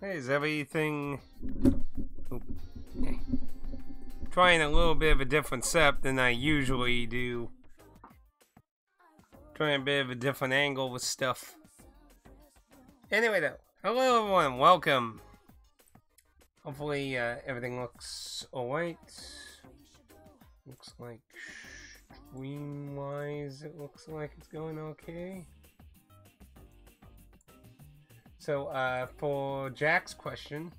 Hey, is everything... Trying a little bit of a different setup than I usually do. Trying a bit of a different angle with stuff. Anyway though, hello everyone, welcome. Hopefully everything looks alright. Looks like stream-wise it looks like it's going okay. So for Jack's question,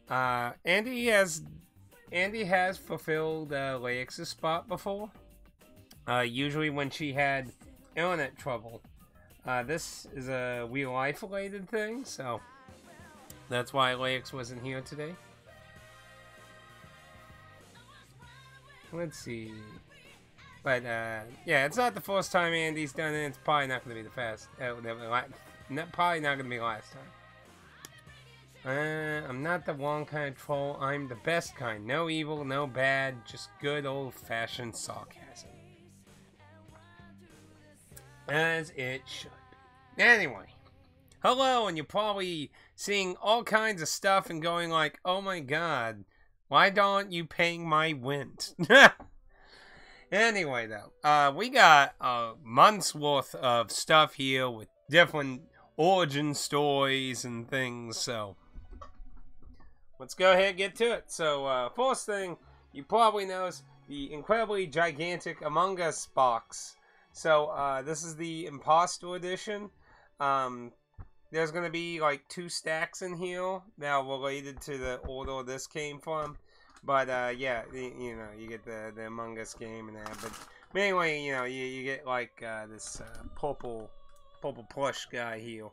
Andy has fulfilled Laix's spot before. Usually when she had internet trouble. This is a real life related thing, so that's why Laix wasn't here today. Let's see. But yeah, it's not the first time Andy's done it. It's probably not going to be the fast. Probably not going to be last time. I'm not the wrong kind of troll. I'm the best kind. No evil, no bad, just good old-fashioned sarcasm. As it should be. Anyway. Hello, and you're probably seeing all kinds of stuff and going like, oh my god, why aren't you paying my rent? Anyway, though, we got a month's worth of stuff here with different origin stories and things, so let's go ahead and get to it. So, first thing you probably know is the incredibly gigantic Among Us box. So, this is the Imposter Edition. There's going to be like 2 stacks in here now related to the order this came from. But, yeah, you know, you get the Among Us game and that. But anyway, you know, you get like this purple plush guy here.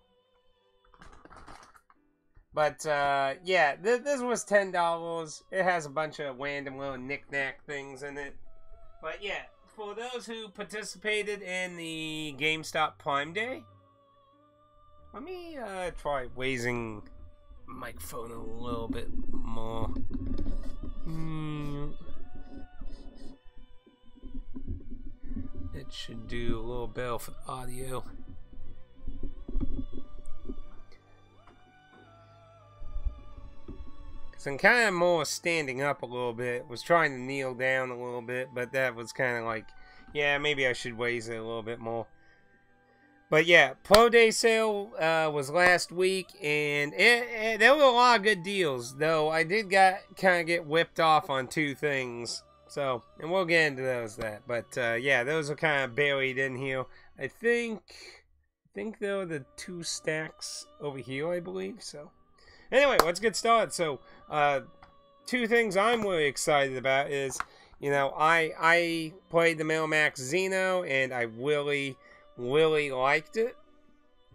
But, yeah, this was $10. It has a bunch of random little knick-knack things in it. But, yeah, for those who participated in the GameStop Prime Day, let me try raising the microphone a little bit more. It should do a little better for the audio. Because I'm kind of more standing up a little bit. Was trying to kneel down a little bit, but that was kind of like, yeah, maybe I should raise it a little bit more. But yeah, Pro Day sale was last week, and there were a lot of good deals. Though I did kind of get whipped off on 2 things, so and we'll get into those. But yeah, those are kind of buried in here. I think there were the 2 stacks over here, I believe. So anyway, let's get started. So 2 things I'm really excited about is, you know, I played the Miramax Xeno, and I really liked it.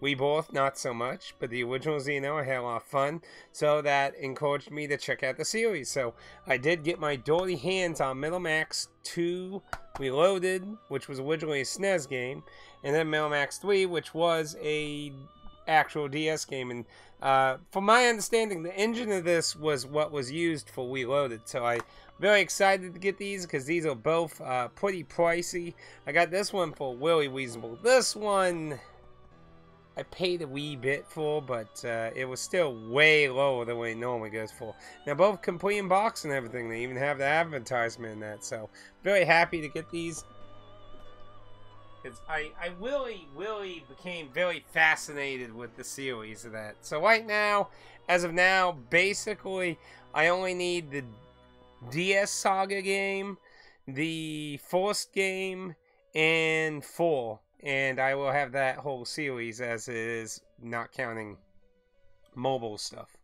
We both not so much, but the original Xeno I had a lot of fun, so that encouraged me to check out the series. So I did get my dirty hands on Miramax 2 Reloaded, which was originally a SNES game, and then Miramax 3, which was a actual DS game. And from my understanding, the engine of this was what was used for Reloaded. So I'm very excited to get these because these are both pretty pricey. I got this one for really reasonable. This one I paid a wee bit for, but it was still way lower than what it normally goes for. Now both complete in box and everything. They even have the advertisement in that. So very happy to get these. Because I really became very fascinated with the series of that. So right now, as of now, basically, I only need the DS Saga game, the Forced game, and 4. And I will have that whole series as it is, not counting mobile stuff.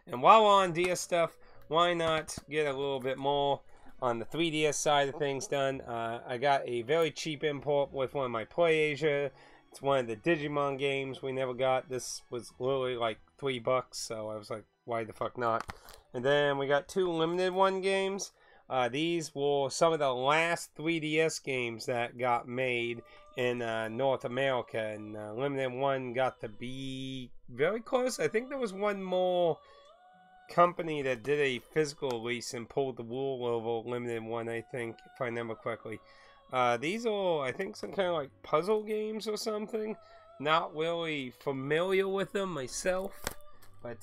And while we're on DS stuff, why not get a little bit more on the 3DS side of things done. I got a very cheap import with one of my PlayAsia. It's one of the Digimon games we never got. This was literally like $3, so I was like, why the fuck not? And then we got 2 limited one games. These were some of the last 3DS games that got made in North America, and limited one got to be very close. I think there was one more company that did a physical release and pulled the wool over limited one, I think, if I remember correctly. These are, I think, some kind of like puzzle games or something. Not really familiar with them myself, but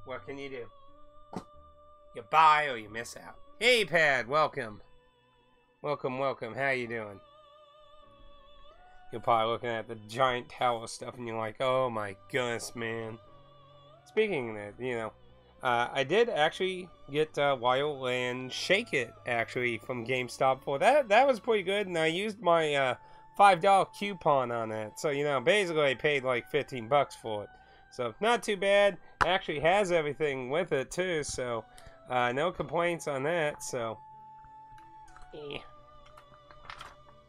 what can you do? You buy or you miss out. Hey, Pad, welcome. Welcome, welcome. How you doing? You're probably looking at the giant tower stuff and you're like, oh my goodness, man. Speaking of that, you know, I did actually get Wildland Shake It, actually, from GameStop for that. That was pretty good, and I used my $5 coupon on that. So, you know, basically I paid like 15 bucks for it. So, not too bad. It actually has everything with it, too, so no complaints on that, so. Yeah.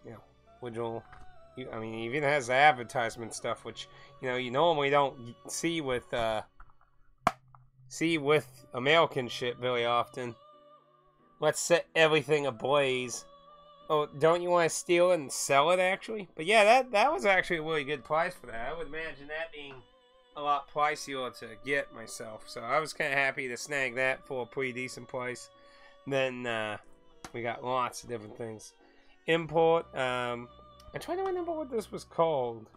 You know, I mean, it even has the advertisement stuff, which, you know, you normally don't see with American shit very often. Let's set everything ablaze. Oh, don't you want to steal it and sell it, actually? But yeah, that was actually a really good price for that. I would imagine that being a lot pricier to get myself. So I was kind of happy to snag that for a pretty decent price. Then we got lots of different things. Import. I'm trying to remember what this was called.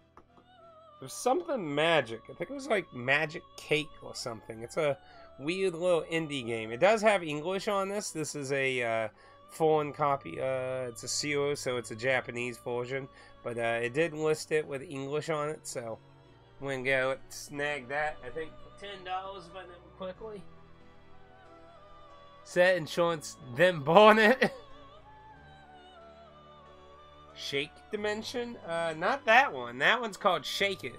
It was something magic. I think it was like Magic Cake or something. It's a weird little indie game. It does have English on this. This is a foreign copy. It's a Zero, so it's a Japanese version. But it did list it with English on it, so I'm going to go snag that. I think for $10 if I remember quickly. Set insurance, then born it. Shake Dimension? Not that one. That one's called Shake It.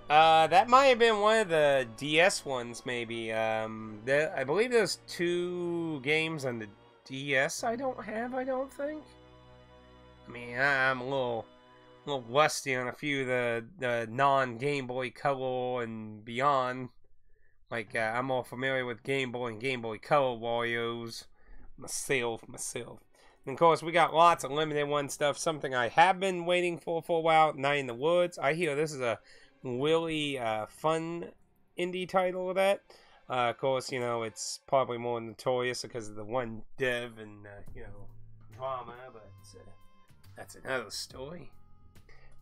That might have been one of the DS ones, maybe. I believe there's 2 games on the DS I don't think. I mean, I'm a little rusty on a few of the non-Game Boy Color and beyond. Like, I'm more familiar with Game Boy and Game Boy Color Warriors. Myself. And of course, we got lots of limited one stuff. Something I have been waiting for a while. Night in the Woods. I hear this is a really fun indie title of that. Of course, you know, it's probably more notorious because of the one dev and, you know, drama. But that's another story.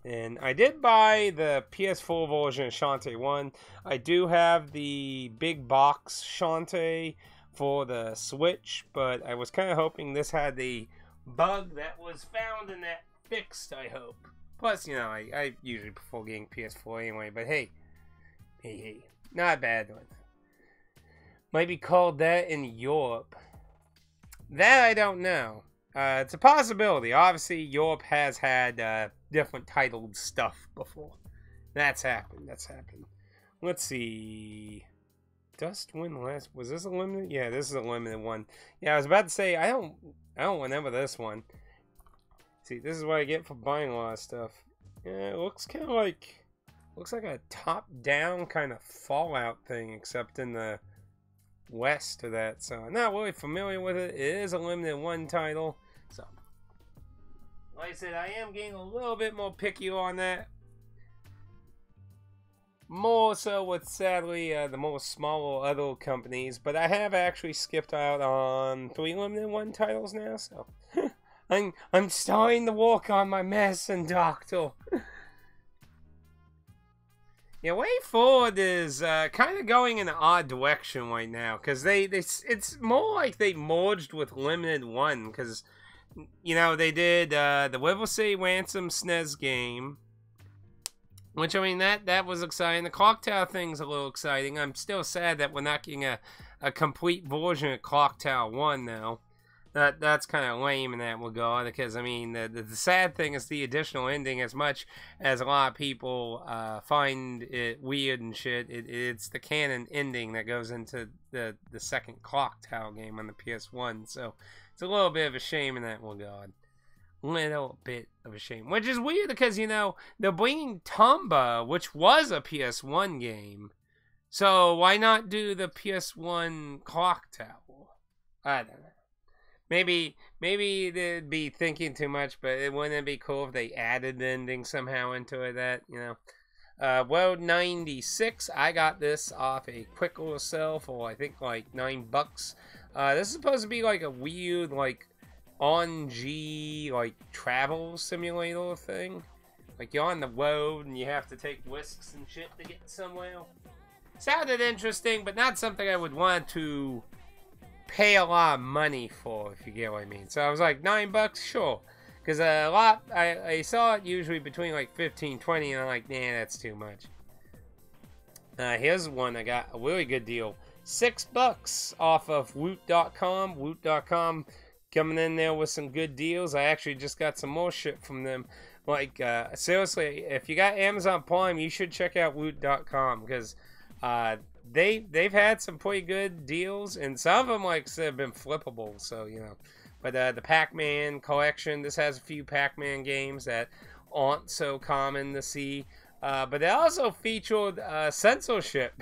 And I did buy the PS4 version of Shantae 1. I do have the big box Shantae for the Switch, but I was kind of hoping this had the bug that was found in that fixed, I hope. Plus, you know, I usually prefer getting PS4 anyway, but hey, not a bad one. Might be called that in Europe. That I don't know. It's a possibility. Obviously, Europe has had different titled stuff before. That's happened. Let's see. Dust win last. Was this a limited? Yeah, this is a limited one. Yeah, I was about to say I don't remember this one. See, this is what I get for buying a lot of stuff. Yeah, it looks kind of like a top-down kind of Fallout thing, except in the west of that. So I'm not really familiar with it. It is a limited one title. So, like I said, I am getting a little bit more picky on that. More so with, sadly, the more smaller other companies. But I have actually skipped out on 3 limited one titles now, so I'm starting to work on my mess and Doctor. Yeah, Way Forward is kind of going in an odd direction right now, because it's more like they merged with Limited One, because, you know, they did the River City Ransom SNES game. Which, I mean, that was exciting. The Clock Tower thing's a little exciting. I'm still sad that we're not getting a complete version of Clock Tower 1 now. That's kind of lame in that regard, because, I mean, the sad thing is the additional ending. As much as a lot of people find it weird and shit, it's the canon ending that goes into the second Clock Tower game on the PS1. So it's a little bit of a shame in that regard. Little bit of a shame, which is weird because, you know, they're bringing Tomba, which was a PS1 game, so why not do the PS1 Clock Tower? I don't know. Maybe they'd be thinking too much, but wouldn't it be cool if they added the ending somehow into it? That, you know, World 96. I got this off a quick little sale for I think like $9. This is supposed to be like a weird like on-G, like, travel simulator thing. Like, you're on the road and you have to take whisks and shit to get somewhere. Sounded interesting, but not something I would want to pay a lot of money for, if you get what I mean. So I was like, $9, sure. Because I saw it usually between like 15, 20, and I'm like, nah, that's too much. Here's one I got a really good deal. $6 off of Woot.com. Woot.com coming in there with some good deals. I actually just got some more shit from them. Like, seriously, if you got Amazon Prime, you should check out Woot.com, because they've had some pretty good deals, and some of them, like I said, have been flippable, so, you know. But the Pac-Man collection, this has a few Pac-Man games that aren't so common to see. But they also featured censorship.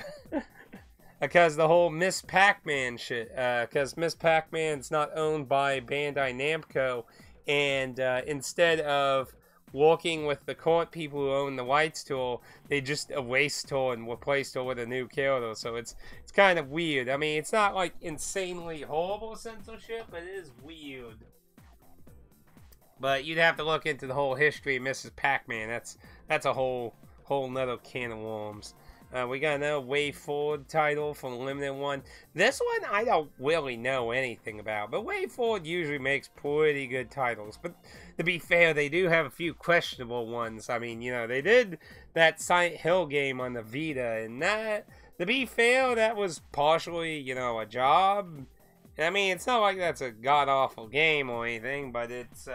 Because the whole Miss Pac-Man shit. Because Miss Pac-Man's not owned by Bandai Namco. And instead of working with the current people who own the rights to her, they just erased her and replaced her with a new character. So it's kind of weird. I mean, it's not like insanely horrible censorship, but it is weird. But you'd have to look into the whole history of Mrs. Pac-Man. That's a whole nother can of worms. We got another Way Forward title from Limited One. This one I don't really know anything about, but Way Forward usually makes pretty good titles. But to be fair, they do have a few questionable ones. I mean, you know, they did that Silent Hill game on the Vita, and that, to be fair, that was partially, you know, a job. I mean, it's not like that's a god-awful game or anything, but it's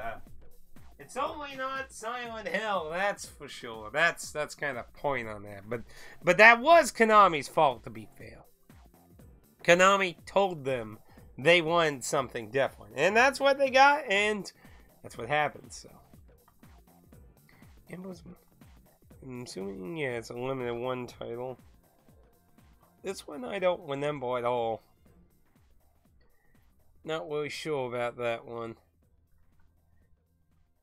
only not Silent Hill, that's for sure. That's kind of point on that. But that was Konami's fault, to be fair. Konami told them they wanted something different, and that's what they got, and that's what happened. So, I'm assuming, yeah, it's a Limited One title. This one I don't remember at all. Not really sure about that one.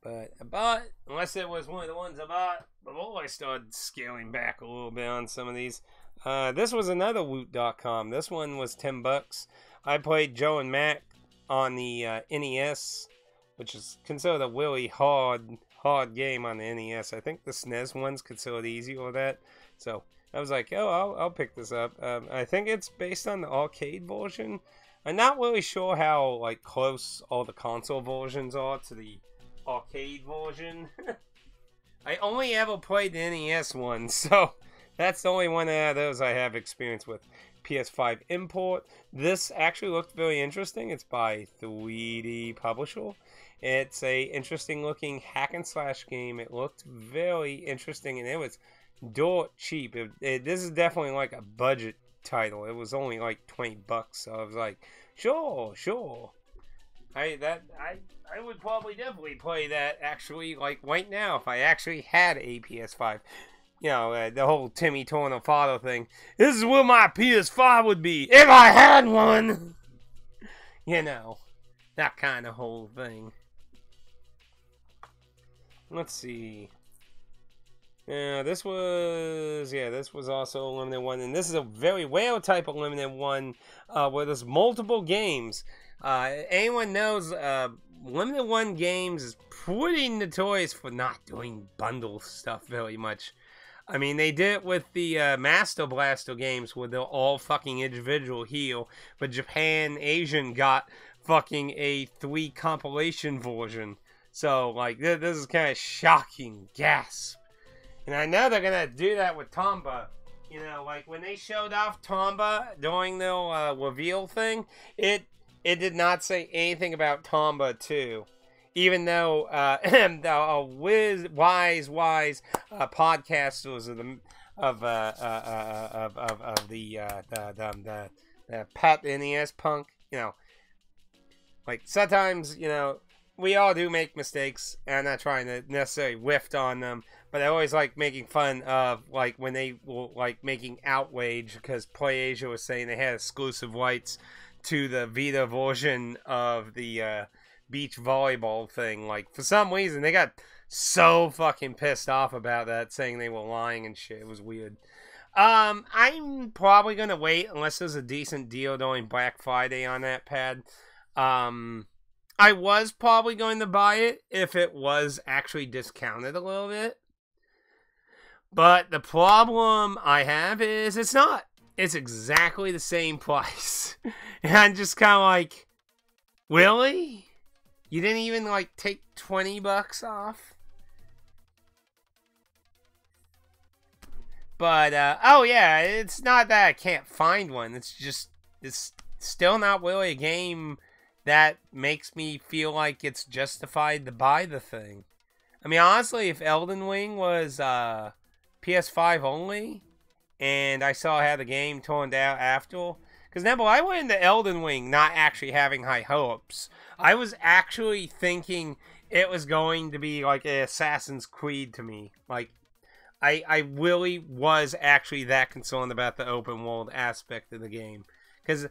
But I bought, unless it was one of the ones I bought before I started scaling back a little bit on some of these. This was another Woot.com. This one was $10. I played Joe and Mac on the NES, which is considered a really hard game on the NES. I think the SNES one's considered easy or that. So I was like, oh, I'll pick this up. I think it's based on the arcade version. I'm not really sure how like close all the console versions are to the arcade version. I only ever played the NES one, so that's the only one of those I have experience with. PS5 import. This actually looked very interesting. It's by 3D Publisher. It's a interesting looking hack and slash game. It looked very interesting, and it was dirt cheap. This is definitely like a budget title. It was only like $20, so I was like, sure. I would probably definitely play that actually like right now if I actually had a PS5. You know, the whole Timmy Turner father thing. This is where my PS5 would be if I had one. You know, that kind of whole thing. Let's see. This was also a Limited One, and this is a very rare type of Limited One where there's multiple games. Anyone knows Limited One games is pretty notorious for not doing bundle stuff very much. I mean, they did it with the Master Blaster games where they're all fucking individual here, but Japan Asian got fucking a 3 compilation version. So, like, this is kind of shocking. Gasp. And I know they're going to do that with Tomba. You know, like, when they showed off Tomba during their reveal thing, it did not say anything about Tomba 2. Even though the wise podcasters of the Pat NES Punk, you know, like sometimes, you know, we all do make mistakes, and I'm not trying to necessarily whiff on them, but I always like making fun of like when they were like making outrage because PlayAsia was saying they had exclusive rights to the Vita version of the beach volleyball thing. Like, for some reason, they got so fucking pissed off about that, saying they were lying and shit. It was weird. I'm probably gonna wait unless there's a decent deal during Black Friday on that pad. I was probably going to buy it if it was actually discounted a little bit. But the problem I have is it's not. it's exactly the same price. And I'm just kind of like, really? You didn't even like take $20 off? But oh yeah, it's not that I can't find one. It's just it's still not really a game that makes me feel like it's justified to buy the thing. I mean, honestly, if Elden Ring was PS5 only, and I saw how the game turned out after, because remember, I went into Elden Ring not actually having high hopes. I was actually thinking it was going to be like an Assassin's Creed to me. Like, I really was actually that concerned about the open world aspect of the game. Because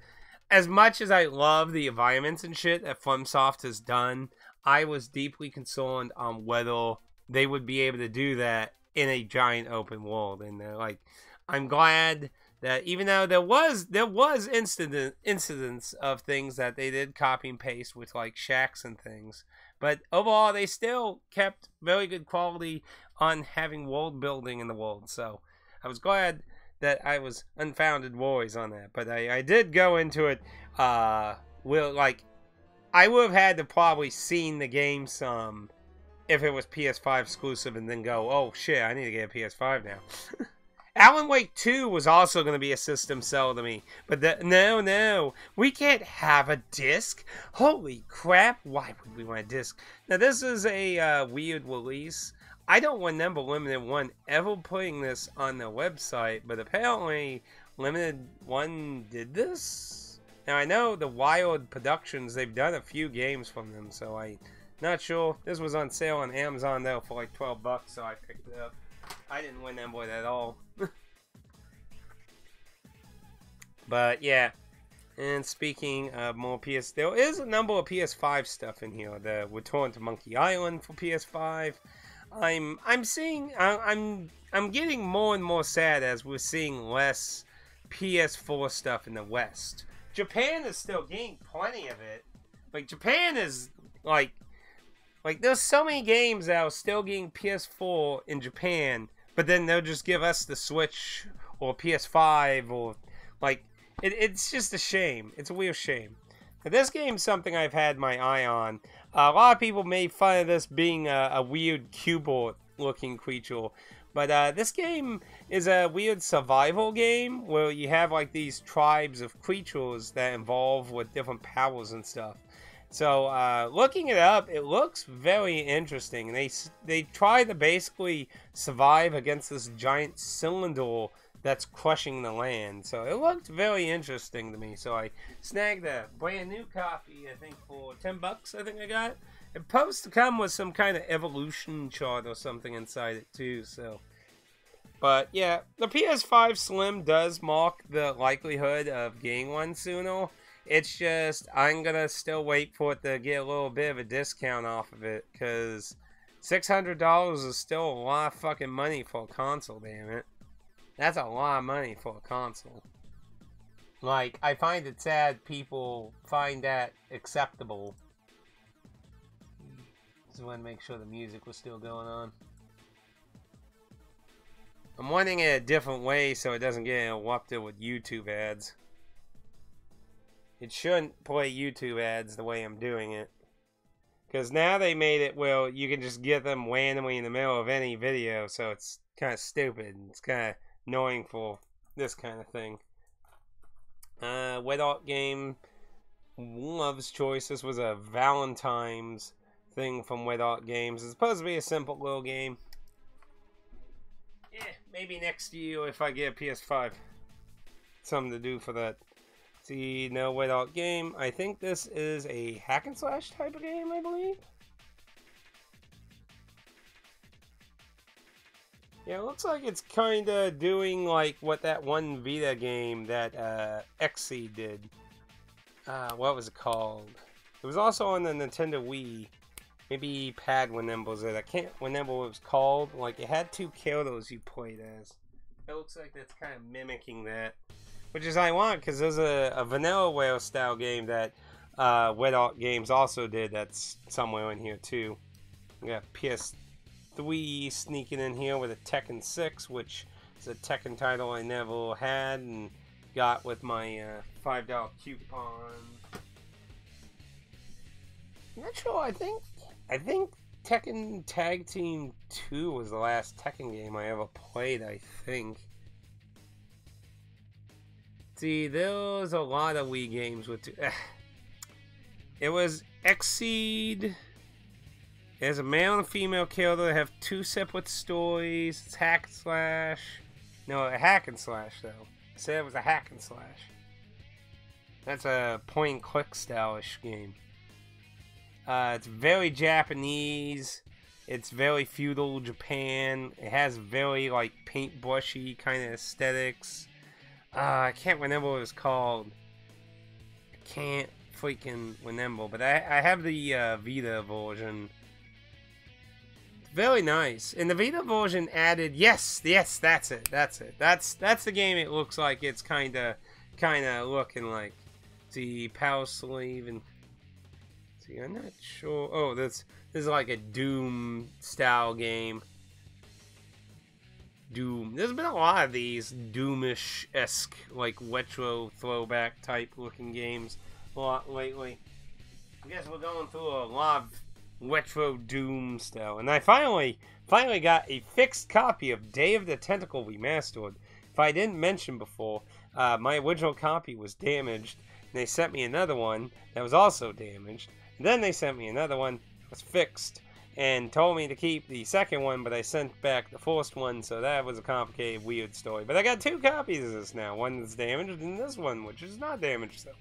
as much as I love the environments and shit that FromSoft has done, I was deeply concerned on whether they would be able to do that in a giant open world. And like, I'm glad that even though there was incidents of things that they did copy and paste with like shacks and things, but overall they still kept very good quality on having world building in the world. So I was glad that I was unfounded worries on that. But I did go into it like I would have had to probably seen the game some if it was PS5 exclusive and then go, oh shit, I need to get a PS5 now. Alan Wake 2 was also going to be a system sell to me. But no, we can't have a disc. Holy crap, why would we want a disc? Now this is a weird release. I don't remember Limited One ever putting this on their website, but apparently Limited One did this. Now I know the Wild Productions, they've done a few games from them, so I'm not sure. This was on sale on Amazon though for like $12, so I picked it up. I didn't win that boy at all. But yeah, and speaking of more PS, there is a number of PS5 stuff in here. The Return to Monkey Island for PS5. I'm getting more and more sad as we're seeing less PS4 stuff in the West. Japan is still getting plenty of it. Like Japan is like there's so many games that are still getting PS4 in Japan, but then they'll just give us the Switch or PS5 or like it's just a shame. It's a weird shame. Now, this game's something I've had my eye on. A lot of people made fun of this being a weird cubert looking creature, but this game is a weird survival game where you have like these tribes of creatures that evolve with different powers and stuff. So looking it up, it looks very interesting. They try to basically survive against this giant cylinder that's crushing the land. So it looked very interesting to me. So I snagged a brand new copy, I think for $10, I think I got. It's supposed to come with some kind of evolution chart or something inside it too. So, but yeah, the PS5 Slim does mark the likelihood of getting one sooner. It's just, I'm going to still wait for it to get a little bit of a discount off of it, because $600 is still a lot of fucking money for a console, damn it. That's a lot of money for a console. Like, I find it sad people find that acceptable. Just want to make sure the music was still going on. I'm wanting it a different way so it doesn't get interrupted with YouTube ads. It shouldn't play YouTube ads the way I'm doing it. Because now they made it where you can just get them randomly in the middle of any video, so it's kind of stupid. It's kind of annoying for this kind of thing. Wet Art Game, Love's Choice. This was a Valentine's thing from Wet Art Games. It's supposed to be a simple little game. Yeah, maybe next year if I get a PS5. Something to do for that. See, no Wet Art Game. I think this is a hack and slash type of game, I believe. Yeah, it looks like it's kind of doing like what that one Vita game that XC did. What was it called? It was also on the Nintendo Wii. Maybe Pad remembers it. I can't remember what it was called. Like, it had two characters you played as. It looks like that's kind of mimicking that. Which is ironic, because there's a Vanillaware style game that Wet Art Games also did that's somewhere in here too. We got PS3 sneaking in here with a Tekken 6, which is a Tekken title I never had, and got with my $5 coupon. I'm not sure. I think Tekken Tag Team 2 was the last Tekken game I ever played, I think. See, there was a lot of Wii games with... It was Exceed. There's a male and a female killer. They have 2 separate stories. It's hack and slash. No, a hack and slash, though. I said it was a hack and slash. That's a point-and-click style-ish game. It's very Japanese. It's very feudal Japan. It has very, like, paintbrushy kind of aesthetics. I can't remember what it's called. I can't freaking remember. But I have the Vita version. It's very nice. And the Vita version added... Yes, that's it. That's the game it looks like it's kind of looking like. The Power Slave and... See, I'm not sure... Oh, this is like a Doom-style game. Doom. There's been a lot of these Doomish-esque, like, retro throwback type looking games a lot lately. I guess we're going through a lot of retro Doom style. And I finally got a fixed copy of Day of the Tentacle Remastered. If I didn't mention before, my original copy was damaged. And they sent me another one that was also damaged. And then they sent me another one that was fixed. And told me to keep the second one, but I sent back the first one, so that was a complicated, weird story. But I got 2 copies of this now. One that's damaged, and this one, which is not damaged, so.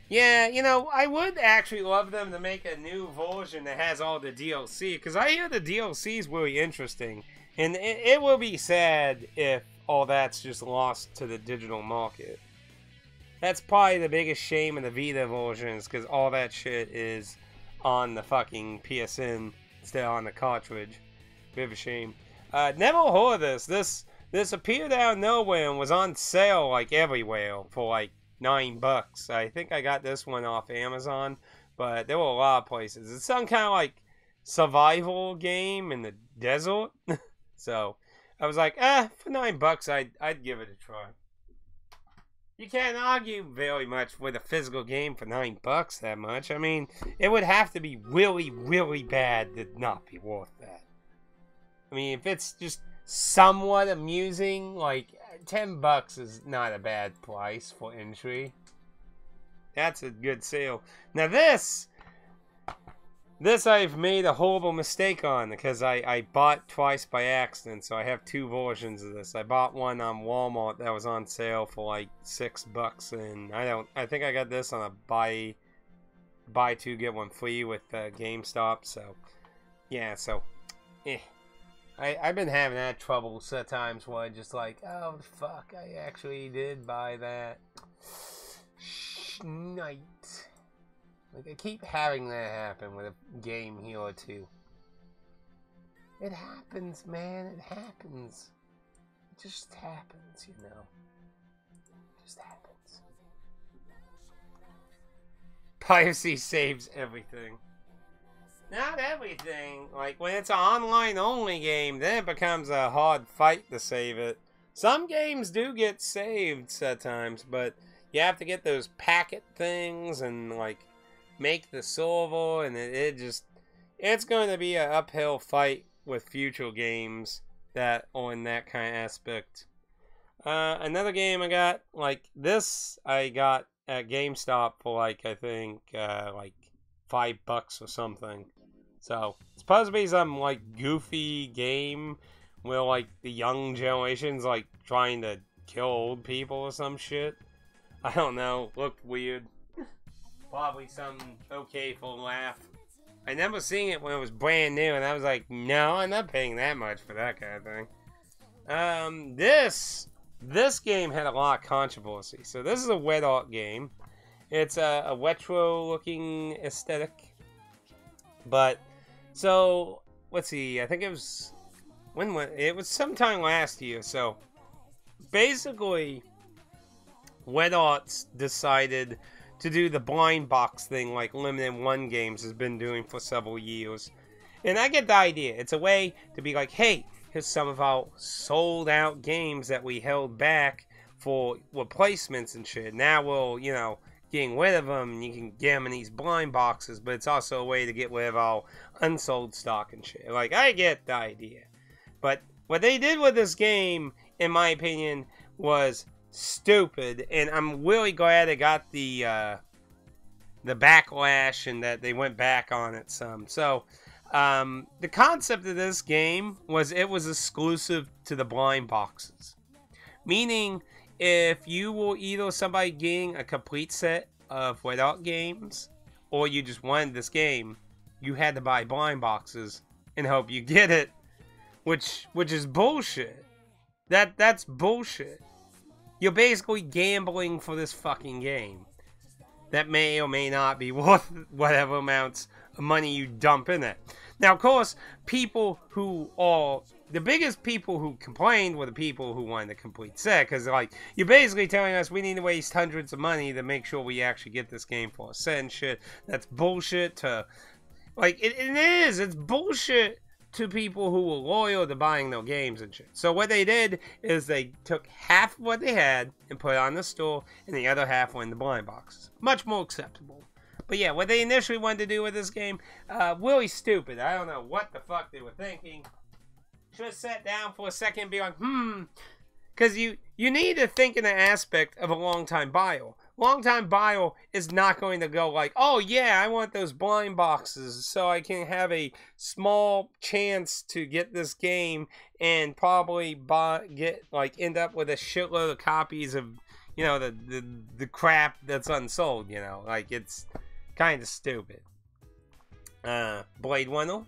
Yeah, you know, I would actually love them to make a new version that has all the DLC, because I hear the DLC is really interesting. And it will be sad if all that's just lost to the digital market. That's probably the biggest shame of the Vita versions, because all that shit is on the fucking PSN instead of on the cartridge. Bit of a shame. Never heard of this. This appeared out of nowhere and was on sale like everywhere for like $9. I think I got this one off Amazon, but there were a lot of places. It's some kind of like survival game in the desert. So I was like, for $9, I'd give it a try. You can't argue very much with a physical game for $9 that much. I mean, it would have to be really, really bad to not be worth that. I mean, if it's just somewhat amusing, like, $10 is not a bad price for entry. That's a good sale. Now this I've made a horrible mistake on because I bought twice by accident, so I have 2 versions of this. I bought one on Walmart that was on sale for like $6, and I think I got this on a buy 2 get 1 free with GameStop. So yeah, so I've been having that trouble sometimes where I just like, oh fuck, I actually did buy that. Shnight. Like, I keep having that happen with a game here or two. It happens, man. It happens. It just happens, you know. It just happens. Piracy saves everything. Not everything. Like, when it's an online-only game, then it becomes a hard fight to save it. Some games do get saved sometimes, but you have to get those packet things and, like, make the server, and it's going to be an uphill fight with future games that are in that kind of aspect. Another game I got, like this, I got at GameStop for like, I think, like $5 or something. So, it's supposed to be some like goofy game where like the young generation's like trying to kill old people or some shit. I don't know, looked weird. Probably some okay for a laugh. I remember seeing it when it was brand new, and I was like, no, I'm not paying that much for that kind of thing. This game had a lot of controversy. So this is a Wet Art game. It's a retro-looking aesthetic. But, so, let's see, I think it was, it was sometime last year. So, basically, Wet Arts decided to do the blind box thing like Limited One Games has been doing for several years. And I get the idea. It's a way to be like, hey, here's some of our sold out games that we held back for replacements and shit. Now we'll, you know, getting rid of them, and you can get them in these blind boxes, but it's also a way to get rid of all unsold stock and shit. Like, I get the idea. But what they did with this game, in my opinion, was stupid, and I'm really glad it got the backlash and that they went back on it some. So, the concept of this game was it was exclusive to the blind boxes. Meaning, if you were either somebody getting a complete set of without games, or you just wanted this game, you had to buy blind boxes and hope you get it, which is bullshit. That's bullshit. You're basically gambling for this fucking game that may or may not be worth whatever amounts of money you dump in it. Now, of course, people who are the biggest people who complained were the people who wanted the complete set, because, like, you're basically telling us we need to waste hundreds of money to make sure we actually get this game for a set and shit. That's bullshit to, like, it is. It's bullshit to people who were loyal to buying their games and shit. So what they did is they took half of what they had and put it on the store, and the other half went in the blind boxes. Much more acceptable. But yeah, what they initially wanted to do with this game, really stupid. I don't know what the fuck they were thinking. Should have sat down for a second and be like, because you need to think in the aspect of a long-time buyer. Long-time buyer is not going to go like, oh yeah, I want those blind boxes so I can have a small chance to get this game and probably end up with a shitload of copies of, you know, the crap that's unsold, you know. Like, it's kind of stupid. Blade Runner.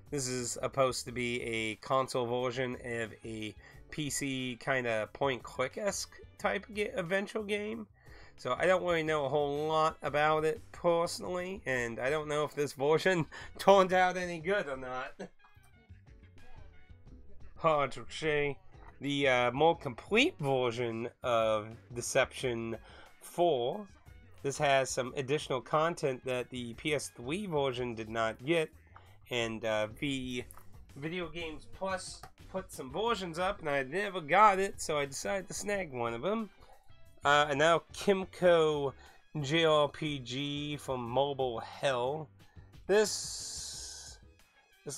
This is supposed to be a console version of a PC kind of point-click-esque type of eventual game. So I don't really know a whole lot about it personally, and I don't know if this version turned out any good or not. Hard to say. The more complete version of Deception 4, this has some additional content that the PS3 version did not get. And the Video Games Plus put some versions up, and I never got it, so I decided to snag one of them. And now Kimco JRPG from Mobile Hell. This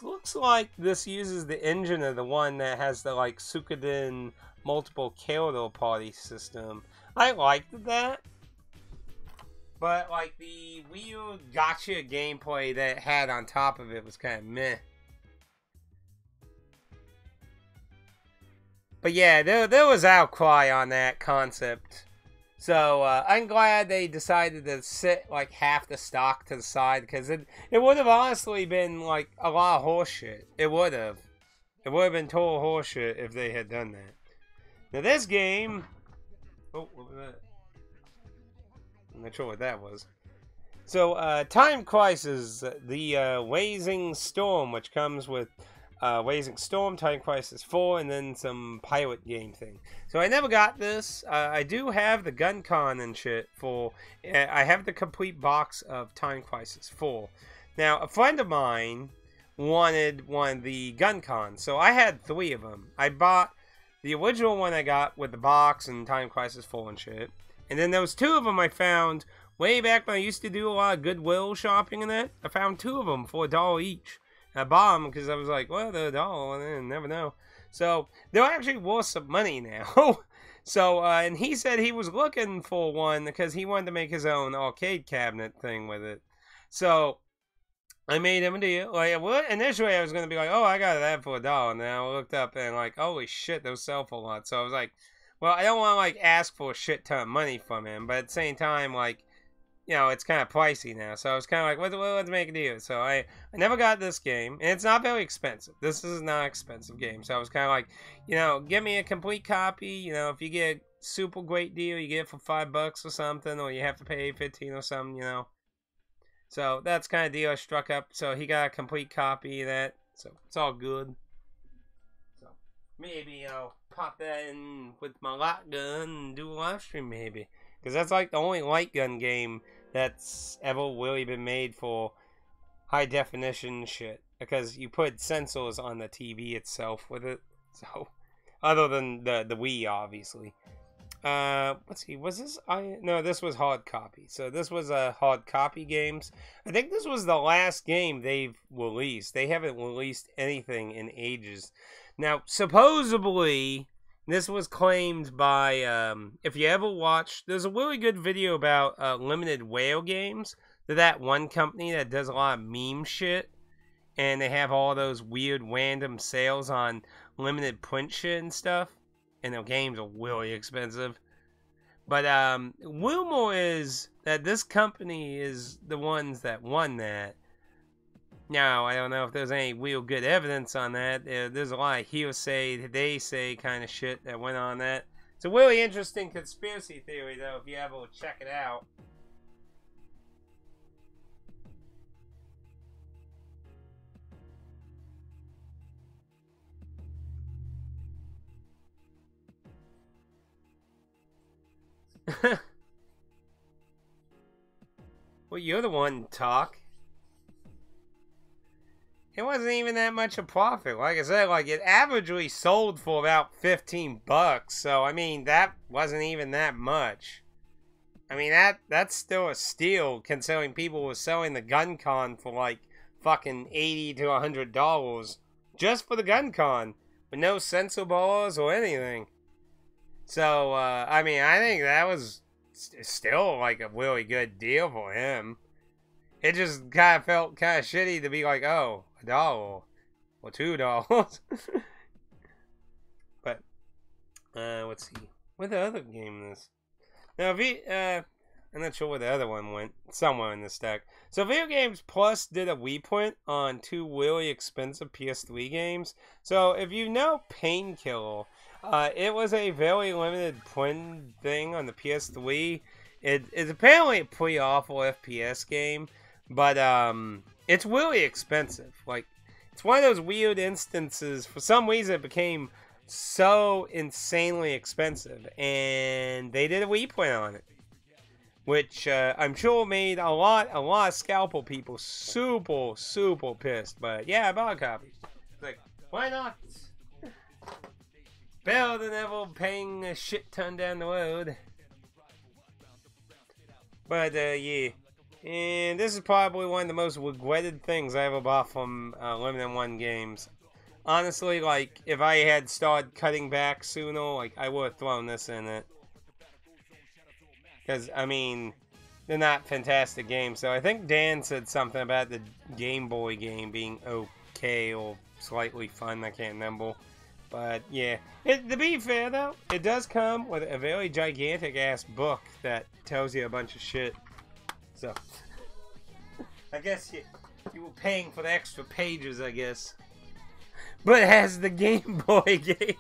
looks like this uses the engine of the one that has the, like, Suikoden multiple character party system. I liked that. But, like, the weird gotcha gameplay that it had on top of it was kind of meh. But yeah, there was outcry on that concept. So, I'm glad they decided to sit, like, half the stock to the side, because it would have honestly been, like, a lot of horseshit. It would have. It would have been total horseshit if they had done that. Now, this game... Oh, what was that? I'm not sure what that was. So, Time Crisis, the Blazing Storm, which comes with Blazing Storm, Time Crisis 4, and then some pilot game thing. So I never got this. I do have the Gun Con and shit for... I have the complete box of Time Crisis 4. Now, a friend of mine wanted one of the Gun Cons, so I had 3 of them. I bought the original one I got with the box and Time Crisis 4 and shit. And then there was 2 of them I found way back when I used to do a lot of Goodwill shopping and that. I found 2 of them for $1 each. I bought them because I was like, well, they're $1, and I never know. So, they're actually worth some money now. So, and he said he was looking for one because he wanted to make his own arcade cabinet thing with it. So, I made him a deal. Like, initially I was going to be like, oh, I got that for $1. And then I looked up and like, holy shit, those sell for a lot. So I was like, well, I don't want to, like, ask for a shit ton of money from him, but at the same time, like, you know, it's kind of pricey now. So I was kind of like, let's make a deal. So I never got this game, and it's not very expensive. This is not an expensive game. So I was kind of like, you know, give me a complete copy. You know, if you get a super great deal, you get it for $5 or something, or you have to pay $15 or something, you know. So that's kind of deal I struck up. So he got a complete copy of that. So it's all good. So maybe I'll pop that in with my light gun and do a live stream maybe. Because that's like the only light gun game that's ever really been made for high definition shit. because you put sensors on the TV itself with it. So, other than the Wii, obviously. Let's see, was this no, this was hard copy. So this was hard copy games. I think this was the last game they've released. They haven't released anything in ages. Now, supposedly, this was claimed by, if you ever watched, there's a really good video about Limited Whale Games. They're that one company that does a lot of meme shit. And they have all those weird random sales on limited print shit and stuff. And their games are really expensive. But rumor is that this company is the ones that won that. Now, I don't know if there's any real good evidence on that. There's a lot of hearsay, they say kind of shit that went on that. It's a really interesting conspiracy theory, though, if you ever check it out. Well, you're the one to talk. It wasn't even that much a profit. Like I said, like it averagely sold for about $15. So I mean, that wasn't even that much. I mean, that's still a steal considering people were selling the gun con for like fucking $80 to $100 just for the gun con with no sensor bars or anything. So I mean, I think that was still like a really good deal for him. It just kind of felt kind of shitty to be like, oh, $1 or $2. But let's see, what the other game is? Now, I'm not sure where the other one went. Somewhere in the stack. So, Video Games Plus did a reprint on 2 really expensive PS3 games. So, if you know Painkiller, it was a very limited print thing on the PS3. It's apparently a pretty awful FPS game, but it's really expensive. Like, it's one of those weird instances. For some reason, it became so insanely expensive, and they did a reprint on it, which I'm sure made a lot of scalpel people super pissed. But yeah, I bought a copy. Like, why not? Better than ever paying a shit ton down the road. But yeah, and this is probably one of the most regretted things I ever bought from Limited One Games. Honestly, like, if I had started cutting back sooner, like, I would have thrown this in it. Because, I mean, they're not fantastic games. So I think Dan said something about the Game Boy game being okay or slightly fun. I can't remember. But, yeah. To be fair, though, it does come with a very gigantic-ass book that tells you a bunch of shit. So, I guess you were paying for the extra pages, I guess. But it has the Game Boy game.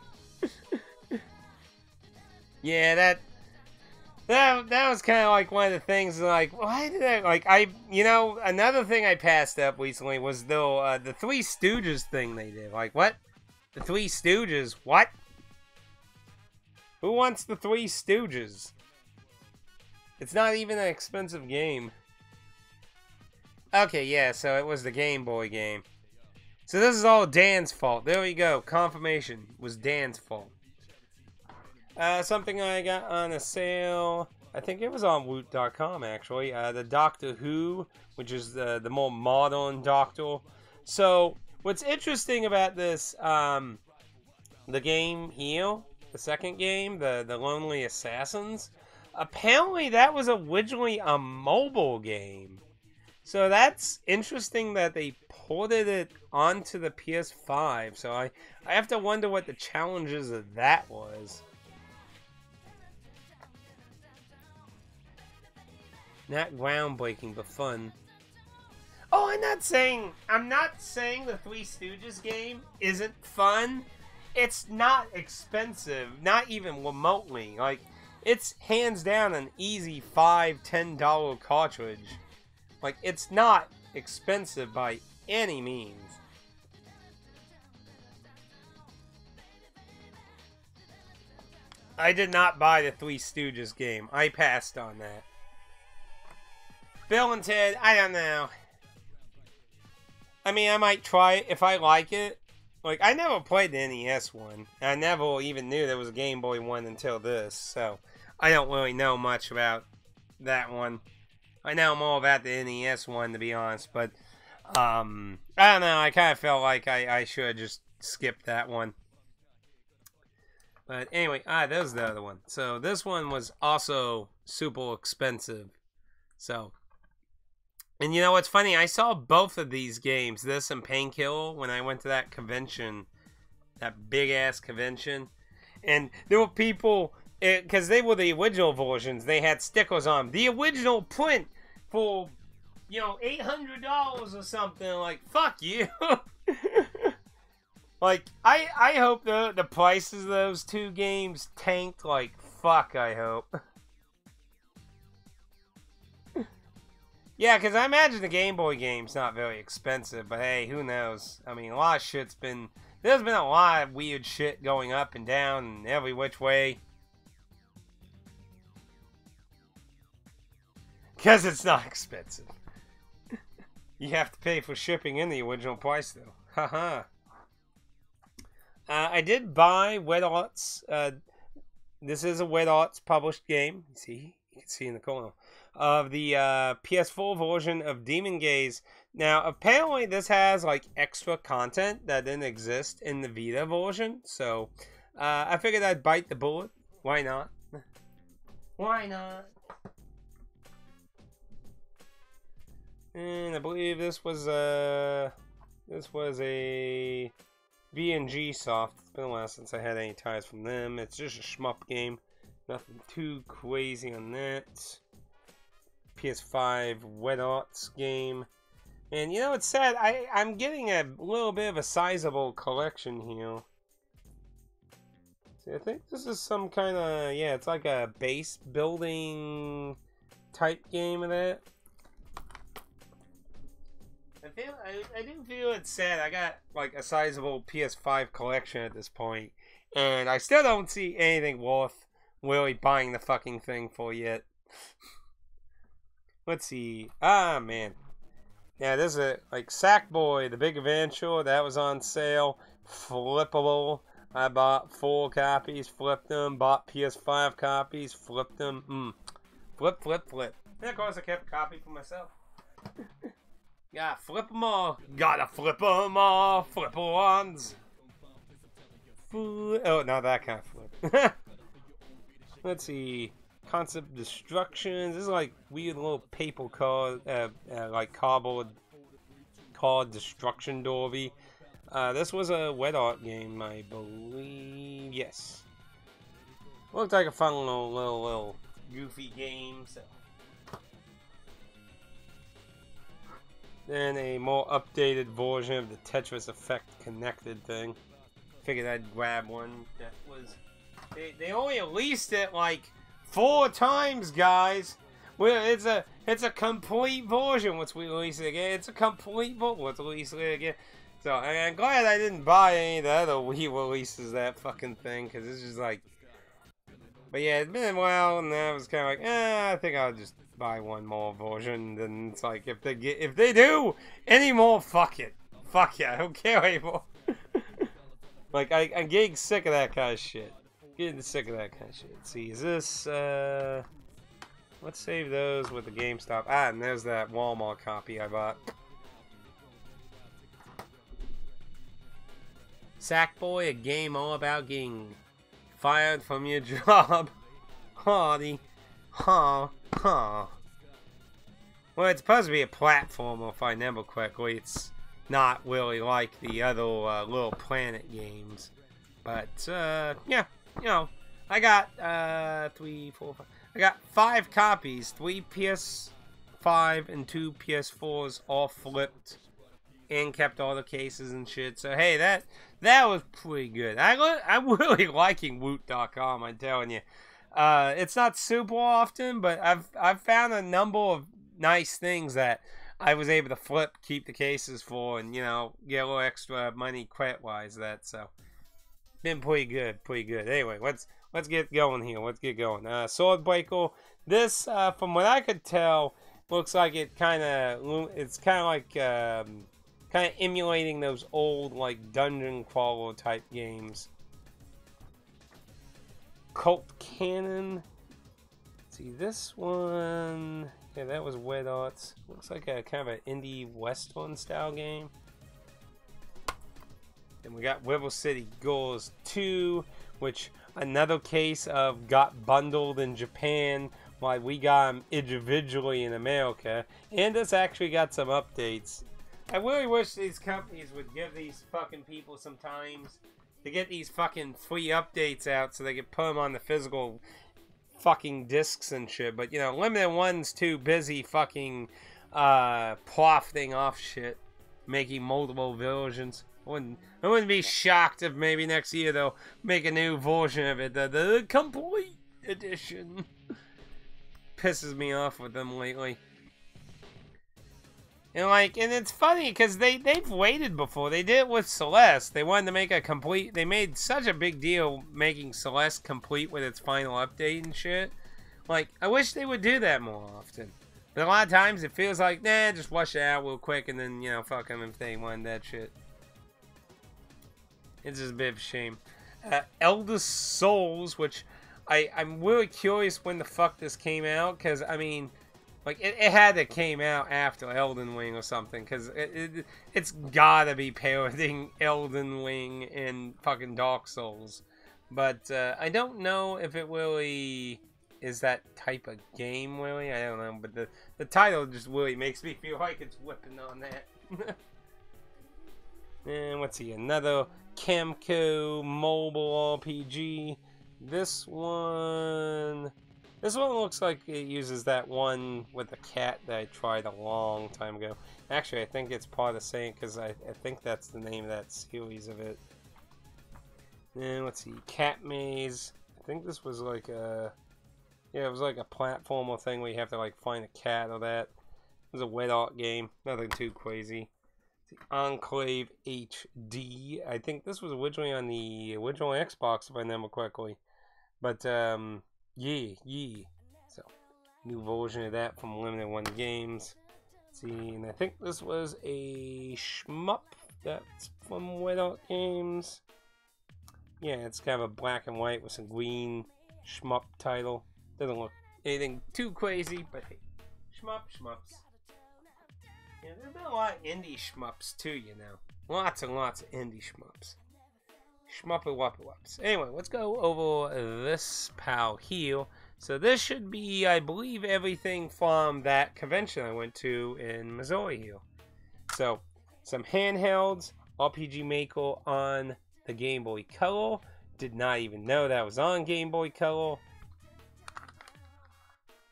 Yeah, that was kind of like one of the things, like, why did I, like, another thing I passed up recently was the Three Stooges thing they did. Like, what? The Three Stooges? What? Who wants the Three Stooges? It's not even an expensive game. Okay, yeah, so it was the Game Boy game. So this is all Dan's fault. There we go. Confirmation. It was Dan's fault. Something I got on a sale. I think it was on Woot.com, actually. The Doctor Who, which is the more modern Doctor. So, what's interesting about this, the game here, the second game, the Lonely Assassins, apparently that was originally a mobile game. So that's interesting that they ported it onto the PS5. So I have to wonder what the challenges of that was. Not groundbreaking, but fun. Oh, I'm not saying the Three Stooges game isn't fun. It's not expensive, not even remotely. Like, it's hands down an easy $5, $10 cartridge. Like, it's not expensive by any means. I did not buy the Three Stooges game. I passed on that. Bill and Ted, I don't know. I mean, I might try it if I like it. Like, I never played the NES one. I never even knew there was a Game Boy one until this, so I don't really know much about that one. I know more about the NES one, to be honest, but I don't know. I kind of felt like I should have just skipped that one. But anyway, there's the other one. So this one was also super expensive. So, and you know what's funny? I saw both of these games, this and Painkiller, when I went to that convention, that big ass convention, and there were people, because they were the original versions, they had stickers on the original print for, you know, $800 or something. Like, fuck you. Like, I hope the prices of those two games tanked like fuck, I hope. Yeah, because I imagine the Game Boy game's not very expensive, but hey, who knows? I mean, a lot of shit's been... There's been a lot of weird shit going up and down and every which way. Because it's not expensive. You have to pay for shipping in the original price, though. Haha. I did buy Wet Arts. This is a Wet Arts published game. See? You can see in the corner. Of the PS4 version of Demon Gaze. Now, apparently this has, like, extra content that didn't exist in the Vita version. So, I figured I'd bite the bullet. Why not? Why not? And I believe this was a B&G Soft. It's been a while since I had any ties from them. It's just a shmup game. Nothing too crazy on that. PS5 Wet Arts game. And you know, it's sad. I'm getting a little bit of a sizable collection here. See, I think this is some kind of... Yeah, it's like a base building type game of that. I do feel it's sad. I got like a sizable PS5 collection at this point, and I still don't see anything worth really buying the fucking thing for yet. Let's see. Ah, man. Yeah, there's a like Sackboy, the Big Adventure, that was on sale. Flippable. I bought 4 copies, flipped them. Bought PS5 copies, flipped them. Flip, flip, flip. And of course, I kept a copy for myself. Yeah, flip them all. Gotta flip them all. Flipper ones. Oh, not that kind of flip. Let's see. Concept Destructions. This is like weird little paper card, like cardboard card destruction derby. This was a Wet Art game, I believe. Yes. Looked like a fun little goofy game. So. Then a more updated version of the Tetris Effect connected thing. Figured I'd grab one. That was... They only released it like 4 times, guys. Well, it's a complete version. Let's release it again. It's a complete version. Let's release it again. So I'm glad I didn't buy any of the other Wii releases of that fucking thing, because it's just like... But yeah, it's been a while, and I was kind of like, I think I'll just buy one more version. Then it's like, if they do any more, fuck it. Fuck yeah, I don't care anymore. Like, I'm getting sick of that kind of shit. Getting sick of that kind of shit. Let's see, is this, let's save those with the GameStop. Ah, and there's that Walmart copy I bought. Sackboy, a game all about getting fired from your job. Hardy. Huh. Well, it's supposed to be a platformer, if I remember correctly. It's not really like the other Little Planet games. But, yeah, you know, I got, 3, 4, 5. I got 5 copies. 3 PS5 and 2 PS4s, all flipped. And kept all the cases and shit. So, hey, that was pretty good. I'm really liking Woot.com, I'm telling you. It's not super often, but I've found a number of nice things that I was able to flip, keep the cases for, and, you know, get a little extra money credit-wise. So, been pretty good, Anyway, let's get going here. Let's get going. Swordbreaker. This, from what I could tell, looks like it's kind of like, kind of emulating those old, like, dungeon crawler type games. Cult Cannon. See, this one... Yeah, that was Wet Arts. Looks like a kind of an indie Western style game. And we got River City Girls 2, which another case of got bundled in Japan while we got them individually in America. And this actually got some updates. I really wish these companies would give these fucking people some time to get these fucking free updates out so they could put them on the physical fucking discs and shit. But, you know, Limited One's too busy fucking profiting off shit, making multiple versions. I wouldn't be shocked if maybe next year they'll make a new version of it, the complete edition. Pisses me off with them lately. And it's funny because they've waited before. They did it with Celeste. They wanted to make a complete. They made such a big deal making Celeste complete with its final update and shit. Like, I wish they would do that more often. But a lot of times it feels like, nah, just rush it out real quick and then, you know, fuck them if they want that shit. It's just a bit of a shame. Elder Souls, which I'm really curious when the fuck this came out, because, I mean, like, it had to came out after Elden Ring or something, because it's gotta be parroting Elden Ring and fucking Dark Souls. But I don't know if it really is that type of game, really. I don't know, but the title just really makes me feel like it's whipping on that. And let's see, another Camco mobile RPG. This one looks like it uses that one with the cat that I tried a long time ago. Actually, I think it's part of the same, because I think that's the name of that series of it. And let's see, Cat Maze. I think this was like a... Yeah, it was like a platformer thing where you have to like find a cat or that. It was a wet art game. Nothing too crazy. The Enclave HD. I think this was originally on the original Xbox, if I remember correctly. But, yeah. So, new version of that from Limited One Games. Let's see, and I think this was a shmup that's from Wet Art Games. Yeah, it's kind of a black and white with some green shmup title. Doesn't look anything too crazy, but hey, shmups. Yeah, there's been a lot of indie shmups too, you know. Lots and lots of indie shmups. Shmuppy-wuppy-wups. Anyway, let's go over this pal here. So this should be, I believe, everything from that convention I went to in Missouri here. So, some handhelds, RPG Maker on the Game Boy Color. Did not even know that was on Game Boy Color.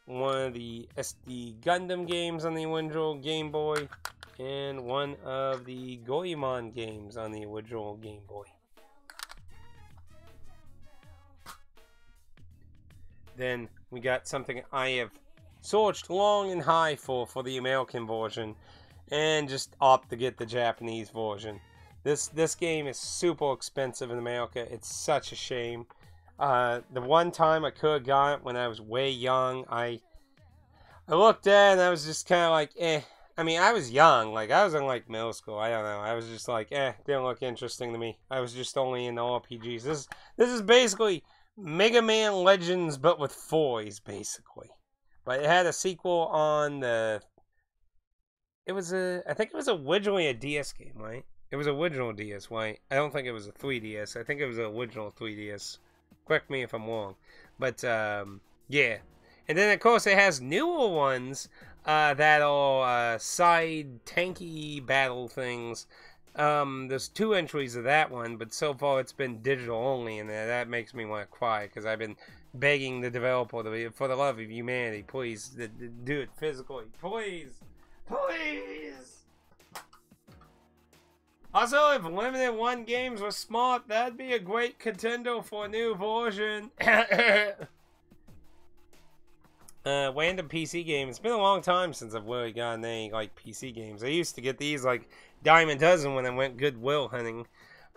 One of the SD Gundam games on the original Game Boy, and one of the Goemon games on the original Game Boy. Then we got something I have searched long and high for the American version, and just opt to get the Japanese version. This game is super expensive in America. It's such a shame. The one time I could have got it when I was way young, I looked at it and I was just kind of like, eh. I mean, I was young. Like, I was in, like, middle school. I don't know. I was just like, eh. Didn't look interesting to me. I was just only into RPGs. This is basically Mega Man Legends, but with toys, basically. But it had a sequel on the... I think it was originally a DS game, right? It was original DS, right? I don't think it was a 3DS. I think it was an original 3DS. Correct me if I'm wrong. But, yeah. And then, of course, it has newer ones that are side tanky battle things. There's 2 entries of that one, but so far it's been digital only, and that makes me want to cry, because I've been begging the developer to, for the love of humanity, please do it physically. Please! Also, if Limited One Games was smart, that'd be a great contender for a new version. Random PC games. It's been a long time since I've really gotten any, like, PC games. I used to get these, like, dime a dozen when I went Goodwill hunting.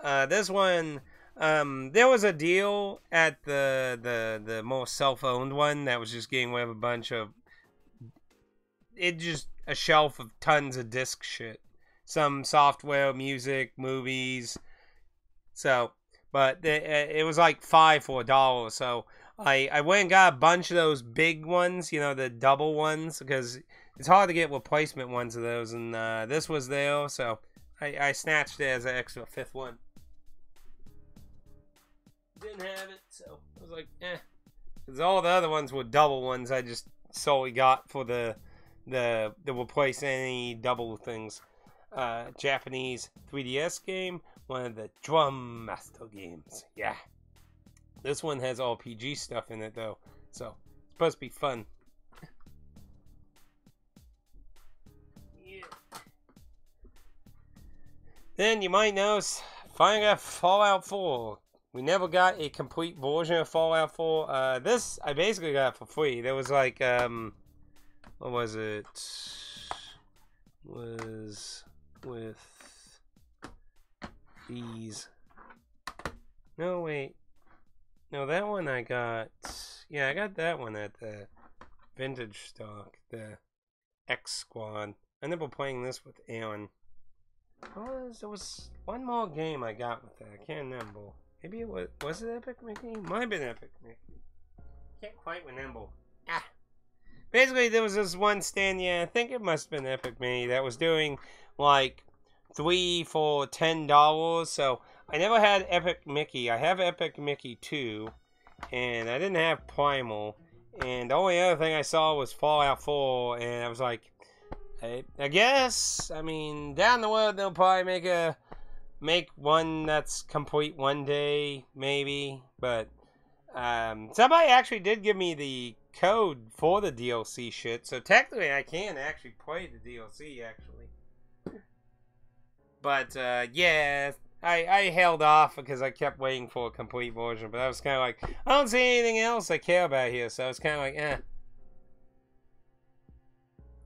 This one, there was a deal at the more self-owned one that was just getting rid of a bunch of... a shelf of tons of disc shit. some software, music, movies. So, but it was like $5 for $1. So I went and got a bunch of those big ones, you know, the double ones, because it's hard to get replacement ones of those. And this was there, so I snatched it as an extra 5th one. Didn't have it, so I was like, eh. Because all the other ones were double ones. I just solely got for the replace any double things. Japanese 3DS game, one of the Drum Master games. Yeah. This one has RPG stuff in it though, so it's supposed to be fun. Yeah. Then you might notice, finally got Fallout 4. We never got a complete version of Fallout 4. This I basically got for free. There was like what was it? Was with these. No, wait. No, that one I got. Yeah, I got that one at the vintage stock, the X Squad. I never playing this with Aaron. There was one more game I got with that. I can't remember. Maybe it was it Epic Mickey? Might have been Epic Mickey. Can't quite remember. Ah. Basically, there was this one stand, yeah, I think it must have been Epic Mickey, that was doing like 3 for $10. So I never had Epic Mickey. I have Epic Mickey 2, and I didn't have Primal. And the only other thing I saw was Fallout 4, and I was like, I guess, I mean, down the road they'll probably make one that's complete one day, maybe. But somebody actually did give me the code for the DLC shit, so technically I can actually play the DLC actually. But yeah, I held off because I kept waiting for a complete version. But I was kind of like, I don't see anything else I care about here, so I was kind of like, eh.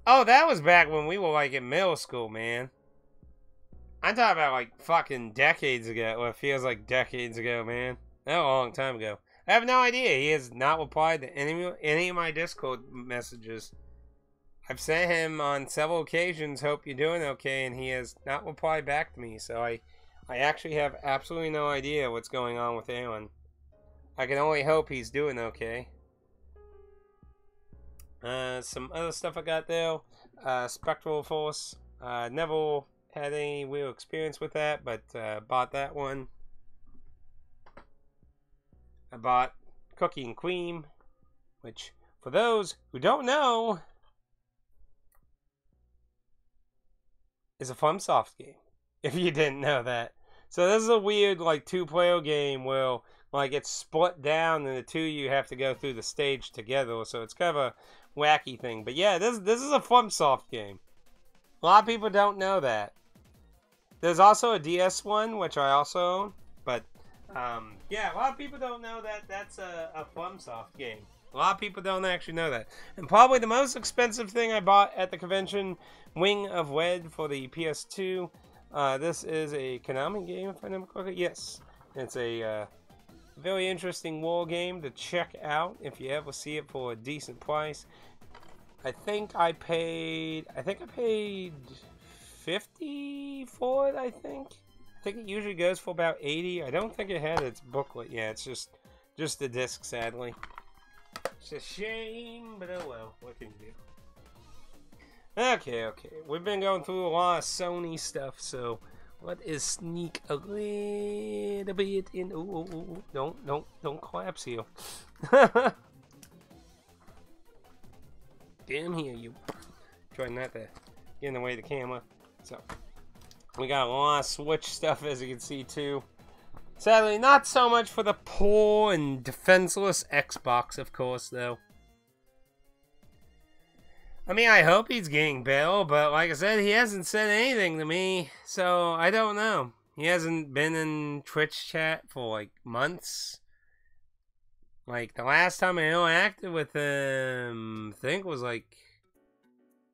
Oh, that was back when we were like in middle school, man. I'm talking about like fucking decades ago. Well, it feels like decades ago, man. That was a long time ago. I have no idea. He has not replied to any of my Discord messages. I've sent him on several occasions, hope you're doing okay, and he has not replied back to me. So I actually have absolutely no idea what's going on with Alan. I can only hope he's doing okay. Some other stuff I got there. Spectral Force. Never had any real experience with that, but bought that one. I bought Cookie and Cream, which, for those who don't know, is a FromSoft game, if you didn't know that. So this is a weird, like, 2-player game where, like, it's split down and the two of you have to go through the stage together, so it's kind of a wacky thing. But yeah, this is a FromSoft game. A lot of people don't know that. There's also a DS one, which I also own, but yeah, a lot of people don't know that that's a FromSoft game. A lot of people don't actually know that. And probably the most expensive thing I bought at the convention, Wing of Red for the PS2. This is a Konami game, if I remember correctly. Yes, it's a very interesting war game to check out if you ever see it for a decent price. I think I paid 50 for it, I think it usually goes for about 80. I don't think it had its booklet. Yeah, it's just the disc, sadly. It's a shame, but oh well, what can you do? Okay. We've been going through a lot of Sony stuff, so let's sneak a little bit in. Ooh, don't collapse here. Damn here, you. Trying not to get in the way of the camera. So, we got a lot of Switch stuff, as you can see, too. Sadly, not so much for the poor and defenseless Xbox, of course, though. I mean, I hope he's getting better, but like I said, he hasn't said anything to me, so I don't know. He hasn't been in Twitch chat for, like, months. Like, the last time I interacted with him, I think was, like,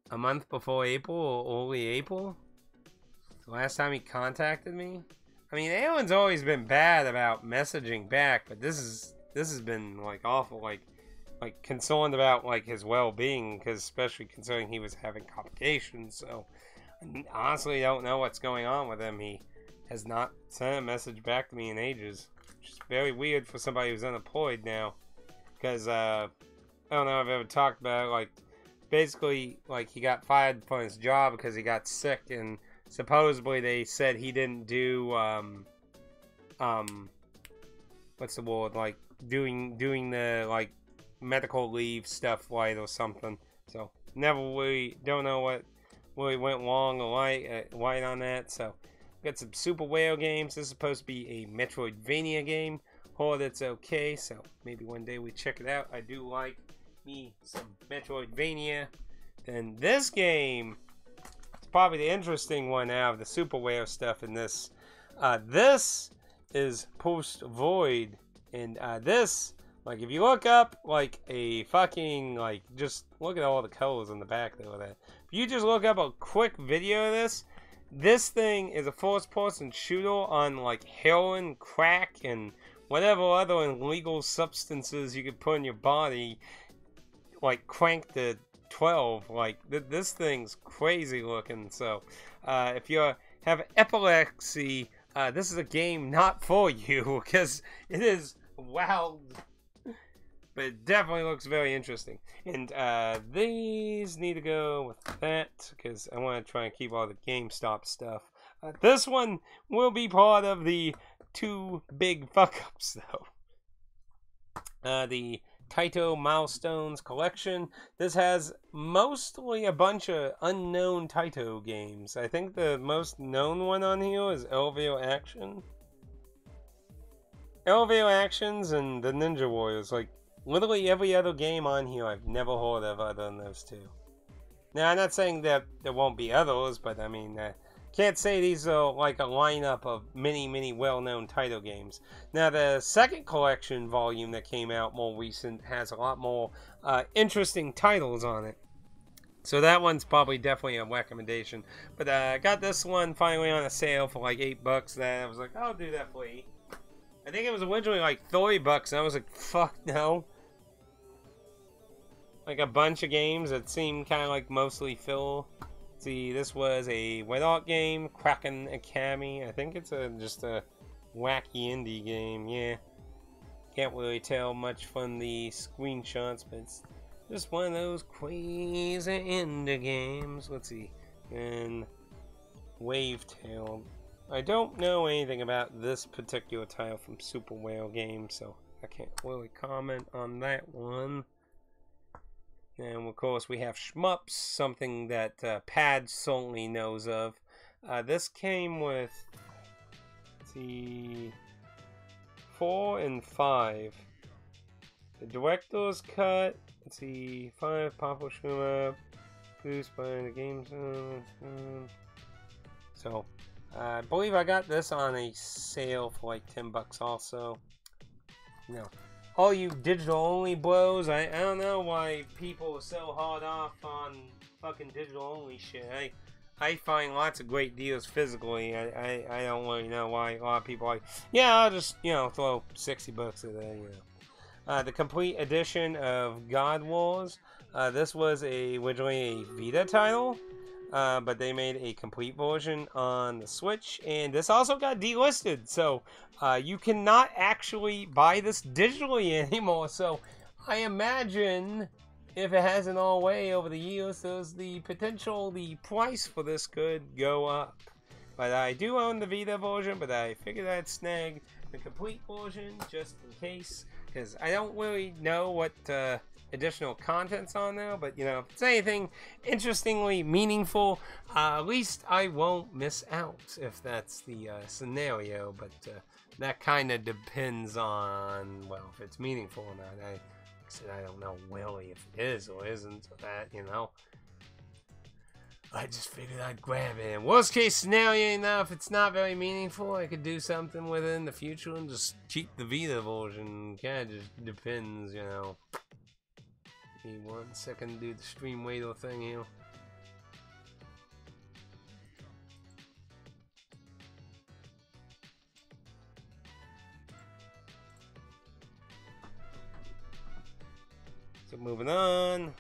a month before April, or early April. The last time he contacted me. I mean, Alan's always been bad about messaging back, but this has been, like, awful, like concerned about, like, his well-being, because especially considering he was having complications, so I honestly don't know what's going on with him. He has not sent a message back to me in ages. Which is very weird for somebody who's unemployed now. Because, I don't know if I've ever talked about it. Like, basically, like, he got fired from his job because he got sick. And supposedly they said he didn't do, what's the word? Like, doing the, like, medical leave stuff right or something. So, never really, don't know what really went wrong or right on that. So, got some Super Whale games. This is supposed to be a Metroidvania game. Hope it's okay, so maybe one day we check it out. I do like me some Metroidvania. Then this game, it's probably the interesting one out of the Super Whale stuff in this. This is Post Void, and this, like, if you look up, like, a fucking, like, just look at all the colors on the back there of that. If you just look up a quick video of this, this thing is a first-person shooter on, like, heroin, crack, and whatever other illegal substances you could put in your body, like, cranked to 12. Like, this thing's crazy looking. So, if you have epilepsy, this is a game not for you, because it is wild. But it definitely looks very interesting. And these need to go with that, because I want to try and keep all the GameStop stuff. This one will be part of the 2 big fuck-ups, though. The Taito Milestones Collection. This has mostly a bunch of unknown Taito games. I think the most known one on here is Elvio Action. Elvio Actions and the Ninja Warriors. Like, literally every other game on here I've never heard of other than those 2. Now, I'm not saying that there won't be others, but I mean, can't say these are like a lineup of many well-known Taito games. Now, the second collection volume that came out more recent has a lot more interesting titles on it. So that one's probably definitely a recommendation. But I got this one finally on a sale for like $8. That I was like, I'll do that for $8. I think it was originally like $30, and I was like, fuck no. Like a bunch of games that seemed kind of like mostly fill. See, this was a Red Art game, Kraken Academy. I think it's just a wacky indie game, yeah. Can't really tell much from the screenshots, but it's just one of those crazy indie games. Let's see. And Wavetail. I don't know anything about this particular title from Super Whale Games, so I can't really comment on that one. And of course we have Shmups, something that Pad certainly knows of. This came with, let's see, 4 and 5. The director's cut, let's see, 5, Papa Shmup, produced by the game. So, I believe I got this on a sale for like $10 also. You know, all you digital-only bros, I don't know why people are so hard off on fucking digital-only shit. I find lots of great deals physically. I don't really know why a lot of people are like, yeah, I'll just, you know, throw $60 at that, you know. The complete edition of God Wars. This was originally a Vita title, but they made a complete version on the Switch, and this also got delisted, so you cannot actually buy this digitally anymore. So I imagine if it hasn't all way over the years, there's the potential the price for this could go up. But I do own the Vita version, but I figured I'd snag the complete version just in case, because I don't really know what additional content's on there, but you know, if it's anything interestingly meaningful, at least I won't miss out if that's the scenario. But that kind of depends on, well, if it's meaningful or not. I said I don't know really if it is or isn't, so that, you know, I just figured I'd grab it. In worst case scenario, you know, if it's not very meaningful, I could do something with it in the future and just cheat the Vita version. Kind of just depends, you know. Give me 1 second to do the stream waiter thing here. So moving on.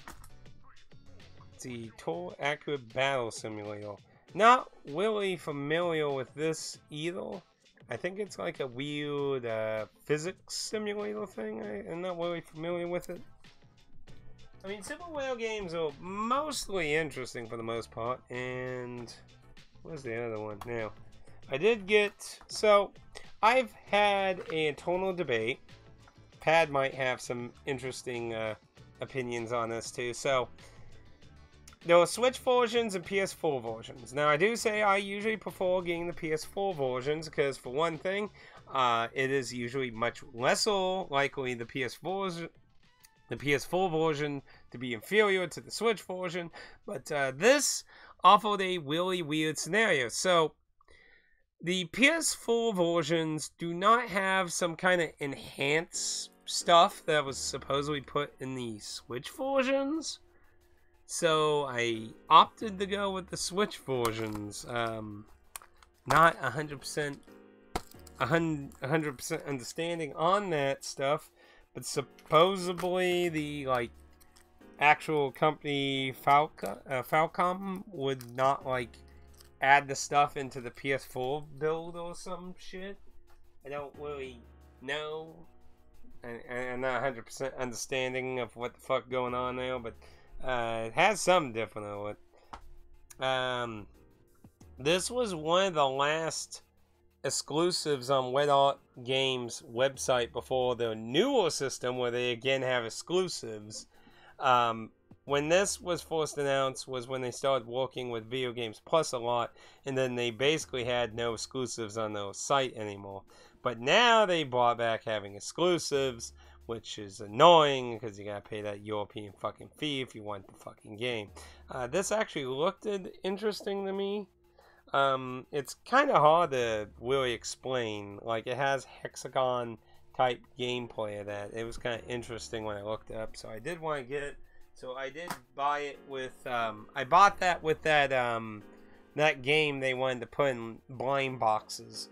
It's the Total Accurate Battle Simulator. Not really familiar with this either. I think it's like a weird physics simulator thing. I'm not really familiar with it. I mean, Super Whale games are mostly interesting for the most part. And where's the other one now? I did get... So, I've had an internal debate. Pad might have some interesting opinions on this too. So, there are Switch versions and PS4 versions. Now, I do say I usually prefer getting the PS4 versions because, for one thing, it is usually much lesser likely the PS4 version to be inferior to the Switch version. But this offered a really weird scenario. So, the PS4 versions do not have some kind of enhanced stuff that was supposedly put in the Switch versions. So I opted to go with the Switch versions. Not 100% understanding on that stuff, but supposedly the like actual company Falcom would not like add the stuff into the PS4 build or some shit. I don't really know. I'm not 100% understanding of what the fuck going on there, but it has something different on it. This was one of the last exclusives on Red Art Games website before the newer system where they again have exclusives. When this was first announced was when they started working with Video Games Plus a lot, and then they basically had no exclusives on their site anymore. But now they brought back having exclusives, which is annoying because you gotta pay that European fucking fee if you want the fucking game. This actually looked interesting to me. It's kind of hard to really explain. Like, it has hexagon type gameplay of that. It was kind of interesting when I looked it up, so I did want to get it. So I did buy it with, I bought that with that game they wanted to put in blind boxes.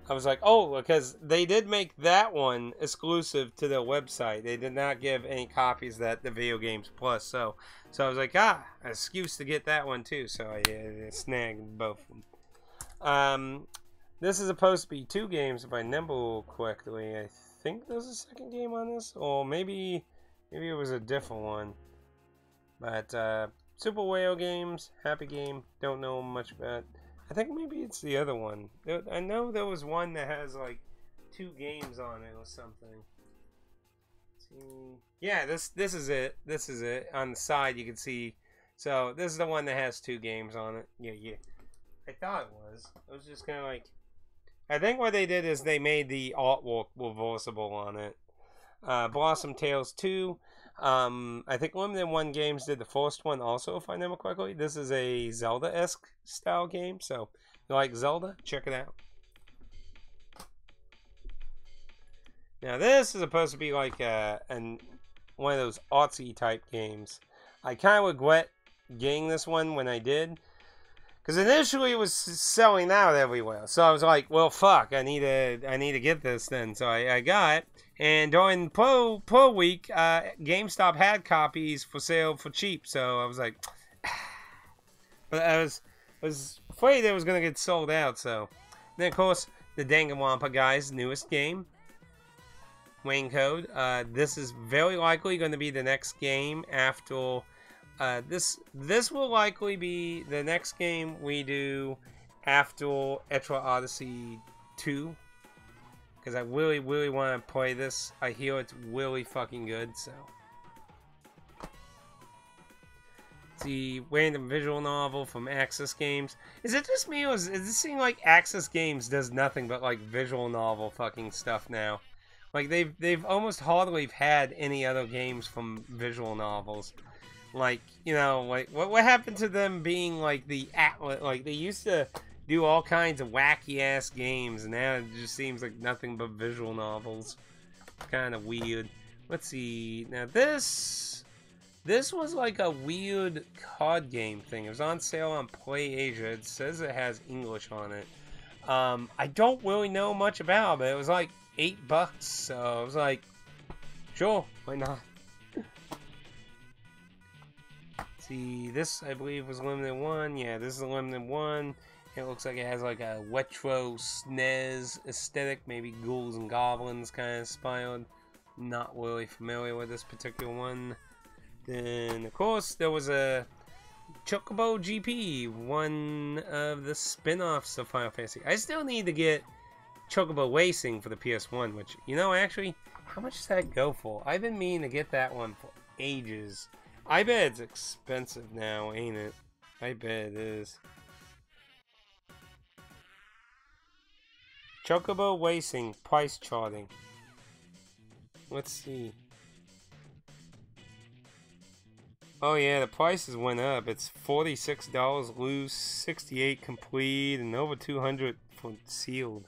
I was like, oh, because they did make that one exclusive to their website. They did not give any copies of that to Video Games Plus. So I was like, an excuse to get that one too. So I snagged both of them. This is supposed to be 2 games if I remember correctly. I think there's a second game on this, or maybe it was a different one. But Super Whale Games, happy game. Don't know much about. I think maybe it's the other one. I know there was one that has like 2 games on it or something. See. Yeah, this is it. This is it. On the side you can see. So this is the one that has 2 games on it. Yeah. I thought it was. It was just kind of like. I think what they did is they made the artwork reversible on it. Blossom Tales 2. I think Limited One Games did the first one also, if I remember correctly. This is a Zelda-esque style game, so if you like Zelda, check it out. Now this is supposed to be like one of those artsy type games. I kind of regret getting this one when I did, because initially it was selling out everywhere. So I was like, well, fuck, I need to get this then. So I got it. And during Pro Week, GameStop had copies for sale for cheap. So I was like, but I was afraid it was going to get sold out. So then, of course, the Danganronpa guys' newest game, Wayne Code. This is very likely going to be the next game after... This will likely be the next game we do after Etra Odyssey 2. Because I really, really want to play this. I hear it's really fucking good, so. It's the random visual novel from Axis Games. Is it just me, or does it seem like Axis Games does nothing but, like, visual novel fucking stuff now? Like, they've almost hardly had any other games from visual novels. Like, you know, like, what happened to them being, like, the Atlas? Like, they used to do all kinds of wacky-ass games, and now it just seems like nothing but visual novels. Kind of weird. Let's see. Now, this was, like, a weird card game thing. It was on sale on Play Asia. It says it has English on it. I don't really know much about it, but it was, like, $8, so I was like, sure, why not? see, this I believe was limited one. Yeah, this is a limited one. It looks like it has like a retro SNES aesthetic, maybe ghouls and goblins kind of inspired. Not really familiar with this particular one. Then, of course, there was a Chocobo GP, one of the spin-offs of Final Fantasy. I still need to get Chocobo Racing for the PS1, which, you know, actually, how much does that go for? I've been meaning to get that one for ages. I bet it's expensive now, ain't it? I bet it is. Chocobo Racing price charting. Let's see. Oh yeah, the prices went up. It's $46 loose, $68 complete, and over $200 for sealed.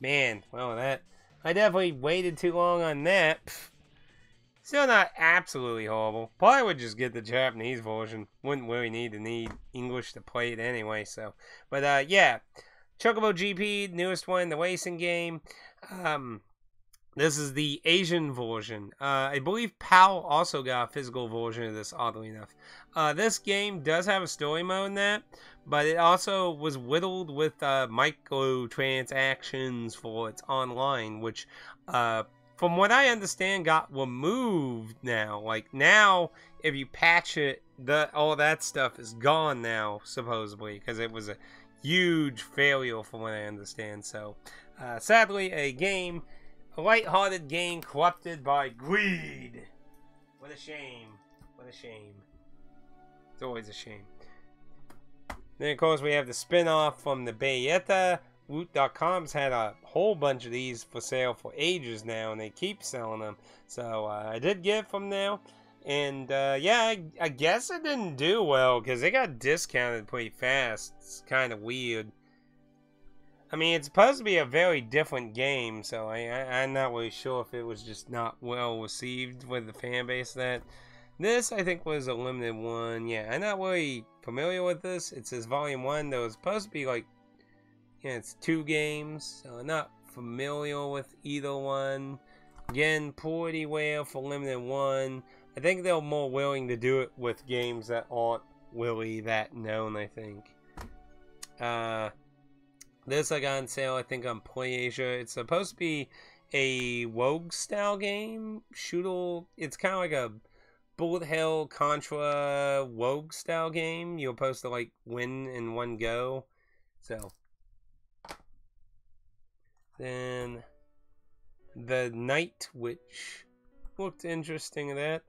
Man, well that I definitely waited too long on that. Pfft. Still not absolutely horrible. Probably would just get the Japanese version. Wouldn't really need English to play it anyway. So, but yeah, Chocobo GP, newest one, the racing game. This is the Asian version. I believe PAL also got a physical version of this, oddly enough. This game does have a story mode in that, but it also was whittled with microtransactions for its online, which, from what I understand, got removed now. Like, now, if you patch it, all that stuff is gone now, supposedly, because it was a huge failure from what I understand. So, sadly, a light-hearted game corrupted by greed. What a shame. What a shame. It's always a shame. Then, of course, we have the spin-off from the Bayetta. Woot.com's had a whole bunch of these for sale for ages now, and they keep selling them. So, I did get it from there. And, yeah, I guess it didn't do well, because they got discounted pretty fast. It's kind of weird. I mean, it's supposed to be a very different game, so I'm not really sure if it was just not well received with the fan base. That this, I think, was a limited one. Yeah, I'm not really familiar with this. It says Volume 1. There was supposed to be, like, yeah, it's 2 games, so I'm not familiar with either one. Again, pretty well for limited one. I think they're more willing to do it with games that aren't really that known, I think. This I got on sale, I think, on PlayAsia. It's supposed to be a Rogue-style game. Shooter. It's kind of like a bullet hell Contra Rogue-style game. You're supposed to, like, win in one go. So. Then, the Night Witch. Looked interesting, that.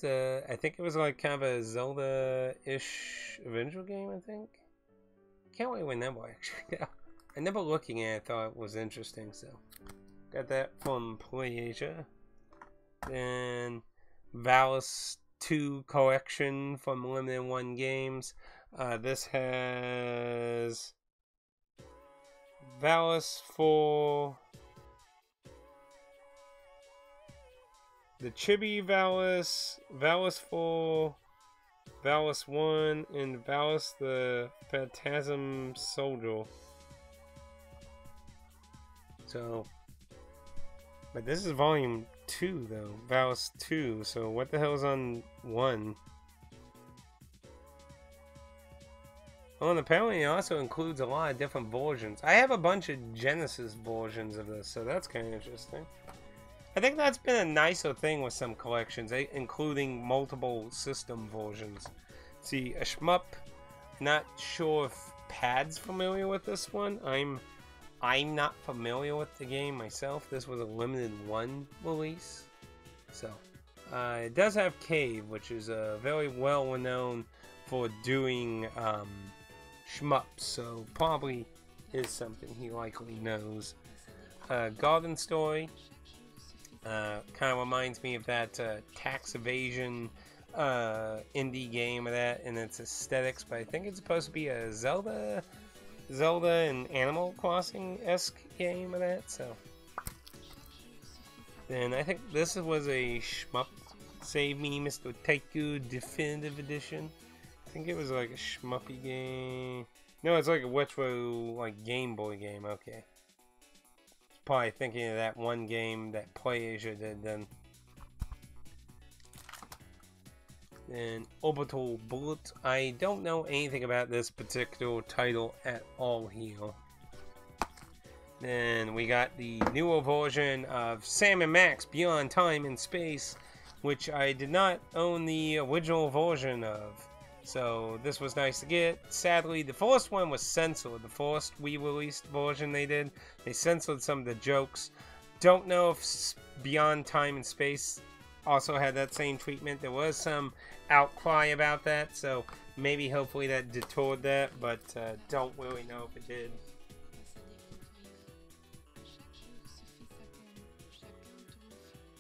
I think it was like kind of a Zelda-ish adventure game, I think. Can't really remember, actually. I never looking at it, I thought it was interesting, so. Got that from PlayAsia. Then, Valis 2 collection from Limited One Games. This has Valis 4... the Chibi Valis, Valis 4, Valis 1, and Valis the Phantasm Soldier. So, but this is Volume 2 though, Valis 2, so what the hell is on 1? Oh, and apparently it also includes a lot of different versions. I have a bunch of Genesis versions of this, so that's kind of interesting. I think that's been a nicer thing with some collections, including multiple system versions. See, a shmup. Not sure if Pad's familiar with this one. I'm not familiar with the game myself. This was a limited one release. So, it does have Cave, which is very well renowned for doing shmups. So probably is something he likely knows. Garden Story. Kind of reminds me of that tax evasion indie game of that and its aesthetics, but I think it's supposed to be a Zelda and Animal Crossing-esque game of that, so. Then I think this was a shmup. Save Me, Mr. Taiku Definitive Edition. I think it was like a shmuppy game. No, it's like a retro, like Game Boy game, okay. Probably thinking of that one game that PlayAsia did then. Then Orbital Bullet. I don't know anything about this particular title at all here. Then we got the newer version of Sam & Max Beyond Time and Space, which I did not own the original version of. So this was nice to get. Sadly, the first one was censored. The first re-released version they did, they censored some of the jokes. Don't know if Beyond Time and Space also had that same treatment. There was some outcry about that, so maybe hopefully that deterred that, but don't really know if it did.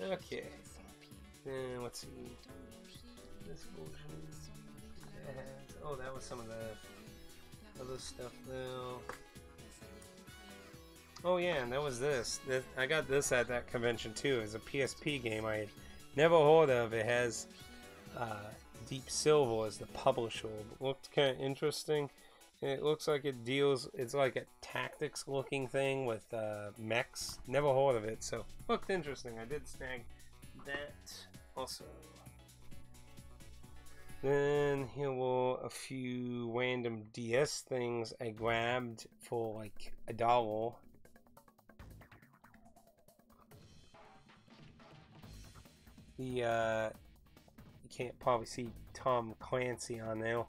Okay, then let's see. This version has, oh, that was some of the other stuff though. Oh yeah, and that was this. I got this at that convention too. It's a PSP game I had never heard of. It has Deep Silver as the publisher. It looked kind of interesting. And it looks like it deals, it's like a tactics looking thing with mechs. Never heard of it, so looked interesting. I did snag that also. Then here were a few random DS things I grabbed for like $1. You can't probably see Tom Clancy on there,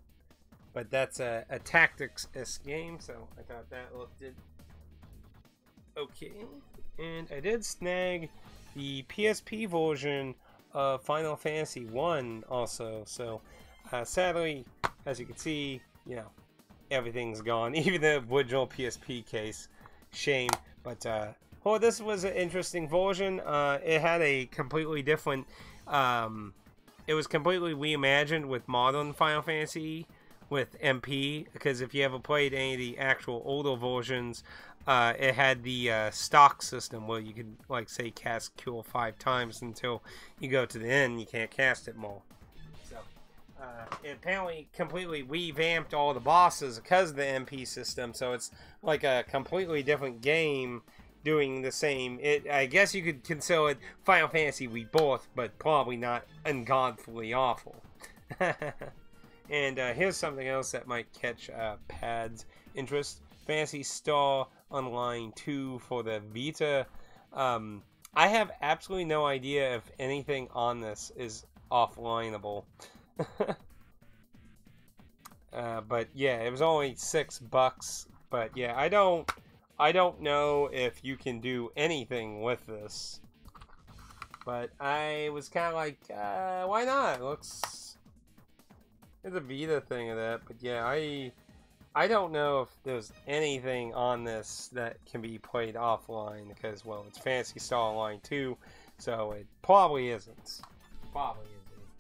but that's a tactics-esque game, so I thought that looked good. Okay, and I did snag the PSP version of Final Fantasy 1 also, so sadly, as you can see, you know, everything's gone, even the original PSP case. Shame, but oh, this was an interesting version. It had a completely different, it was completely reimagined with modern Final Fantasy with MP, because if you ever played any of the actual older versions, it had the stock system where you could, like, say, cast Cure 5 times until you go to the end, you can't cast it more. So, it apparently completely revamped all the bosses because of the MP system, so it's like a completely different game doing the same. I guess you could consider it Final Fantasy Rebirth, but probably not ungodfully awful. And here's something else that might catch Pad's interest. Phantasy Star Online 2 for the Vita. I have absolutely no idea if anything on this is offlineable. But yeah, it was only $6. But yeah, I don't know if you can do anything with this. But I was kind of like, why not? There's a Vita thing of that. But yeah, I don't know if there's anything on this that can be played offline, because, well, it's Phantasy Star Online 2, so it probably isn't. It's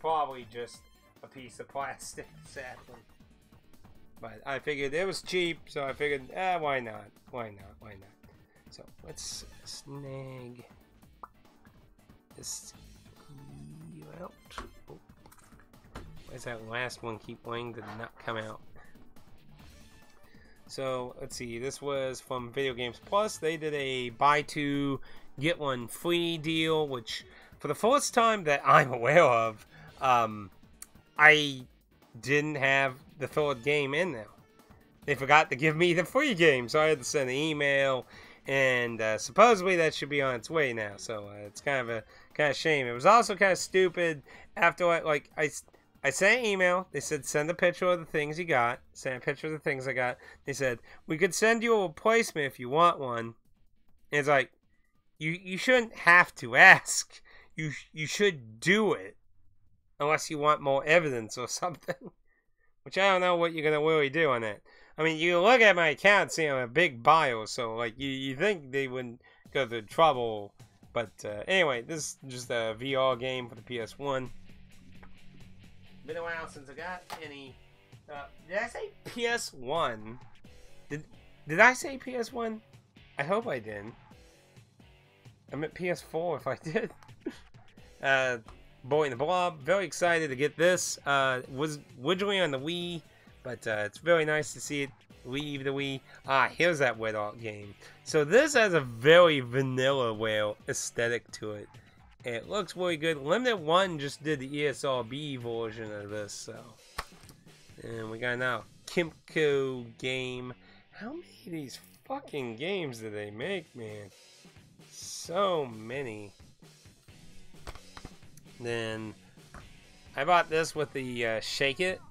probably just a piece of plastic, sadly. But I figured it was cheap, so I figured, why not? Why not? So let's snag this out. Oh. Why does that last one keep wanting to not come out? So let's see, this was from Video Games Plus. They did a buy two, get one free deal, which for the first time that I'm aware of, I didn't have the third game in there. They forgot to give me the free game, so I had to send an email, and supposedly that should be on its way now. So it's kind of shame. It was also kind of stupid after I sent an email. They said send a picture of the things you got. Send a picture of the things I got. They said we could send you a replacement if you want one. And it's like, you shouldn't have to ask. You should do it, unless you want more evidence or something. Which I don't know what you're gonna really do on it. I mean, you look at my account and see I'm a big bio, so like you think they wouldn't go through trouble. But anyway, this is just a VR game for the PS1. Been a while since I got any. Did I say PS1? Did I say PS1? I hope I didn't. I meant PS4 if I did. Boy in the Blob. Very excited to get this. Was originally on the Wii, but it's very nice to see it leave the Wii. Here's that Wet Art game. So this has a very vanillaware aesthetic to it. It looks really good. Limited One just did the ESRB version of this, so. And we got now Kimco game. How many of these fucking games do they make, man? So many. Then I bought this with the Shake It,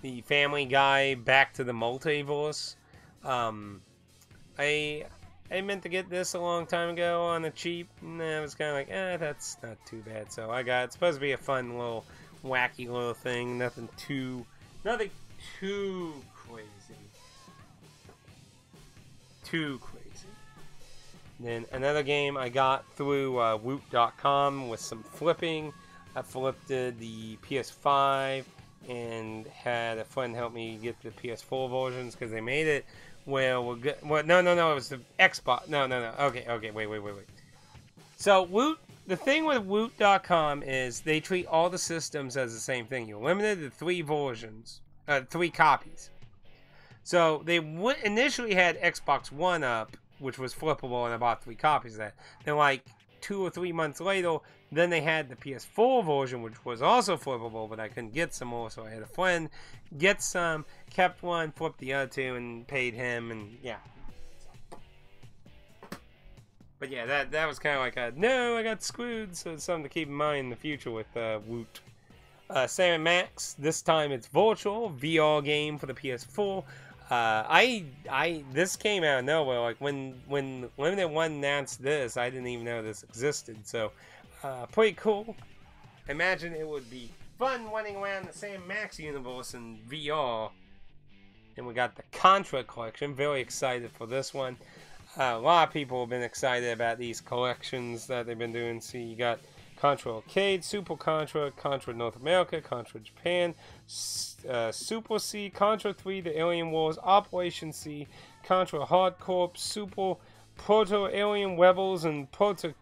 the Family Guy Back to the Multiverse. I meant to get this a long time ago on the cheap, and I was kind of like, that's not too bad. So I got, it's supposed to be a fun little, wacky little thing. Nothing too crazy. Too crazy. Then another game I got through Woot.com with some flipping. I flipped the PS5 and had a friend help me get the PS4 versions because they made it. Well, no, it was the Xbox. No. Okay, wait. So, Woot, the thing with Woot.com is they treat all the systems as the same thing. You're limited to 3 versions, 3 copies. So, they initially had Xbox One up, which was flippable, and I bought 3 copies of that. Then, like, 2 or 3 months later, then they had the PS4 version, which was also flippable, but I couldn't get some more, so I had a friend get some, kept one, flipped the other 2, and paid him, and yeah. But yeah, that was kind of like no, I got screwed, so it's something to keep in mind in the future with Woot. Sam & Max, this time it's virtual, VR game for the PS4. This came out of nowhere. Like when Limited One announced this, I didn't even know this existed. So, pretty cool. Imagine it would be fun running around the Sam Max universe in VR. And we got the Contra collection. Very excited for this one. A lot of people have been excited about these collections that they've been doing. See, you got Contra Arcade, Super Contra, Contra North America, Contra Japan, Super C, Contra 3, The Alien Wars, Operation C, Contra Hardcore, Super Proto Alien Rebels, and Prototech,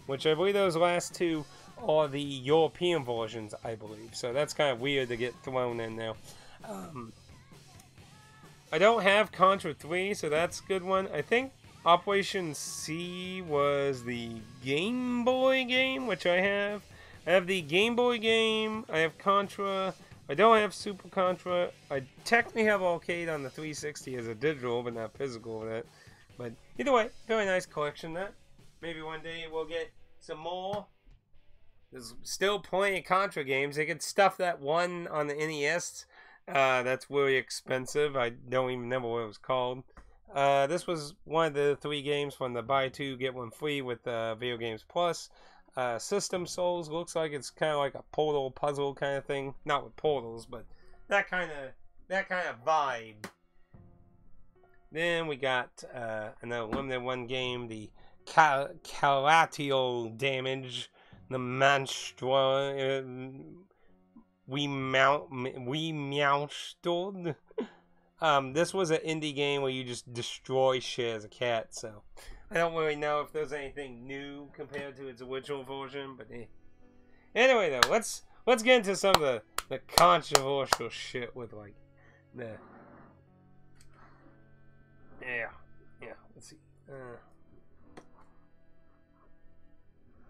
which I believe those last 2 are the European versions, I believe. So that's kind of weird to get thrown in now. I don't have Contra 3, so that's a good one. I think Operation C was the Game Boy game, which I have. I have the Game Boy game. I have Contra. I don't have Super Contra. I technically have Arcade on the 360 as a digital, but not physical with it. But either way, very nice collection. That maybe one day we'll get some more. There's still plenty of Contra games. They could stuff that one on the NES. That's really expensive. I don't even remember what it was called. This was one of the 3 games from the buy 2 get 1 free with Video Games Plus. System Souls looks like it's kind of like a portal puzzle kind of thing. Not with portals, but that kind of vibe. Then we got another Limited One game, the Collateral Damage, the Manstra. We Meowstood. This was an indie game where you just destroy shit as a cat, so I don't really know if there's anything new compared to its original version, but anyway though, let's get into some of the controversial shit with like the let's see.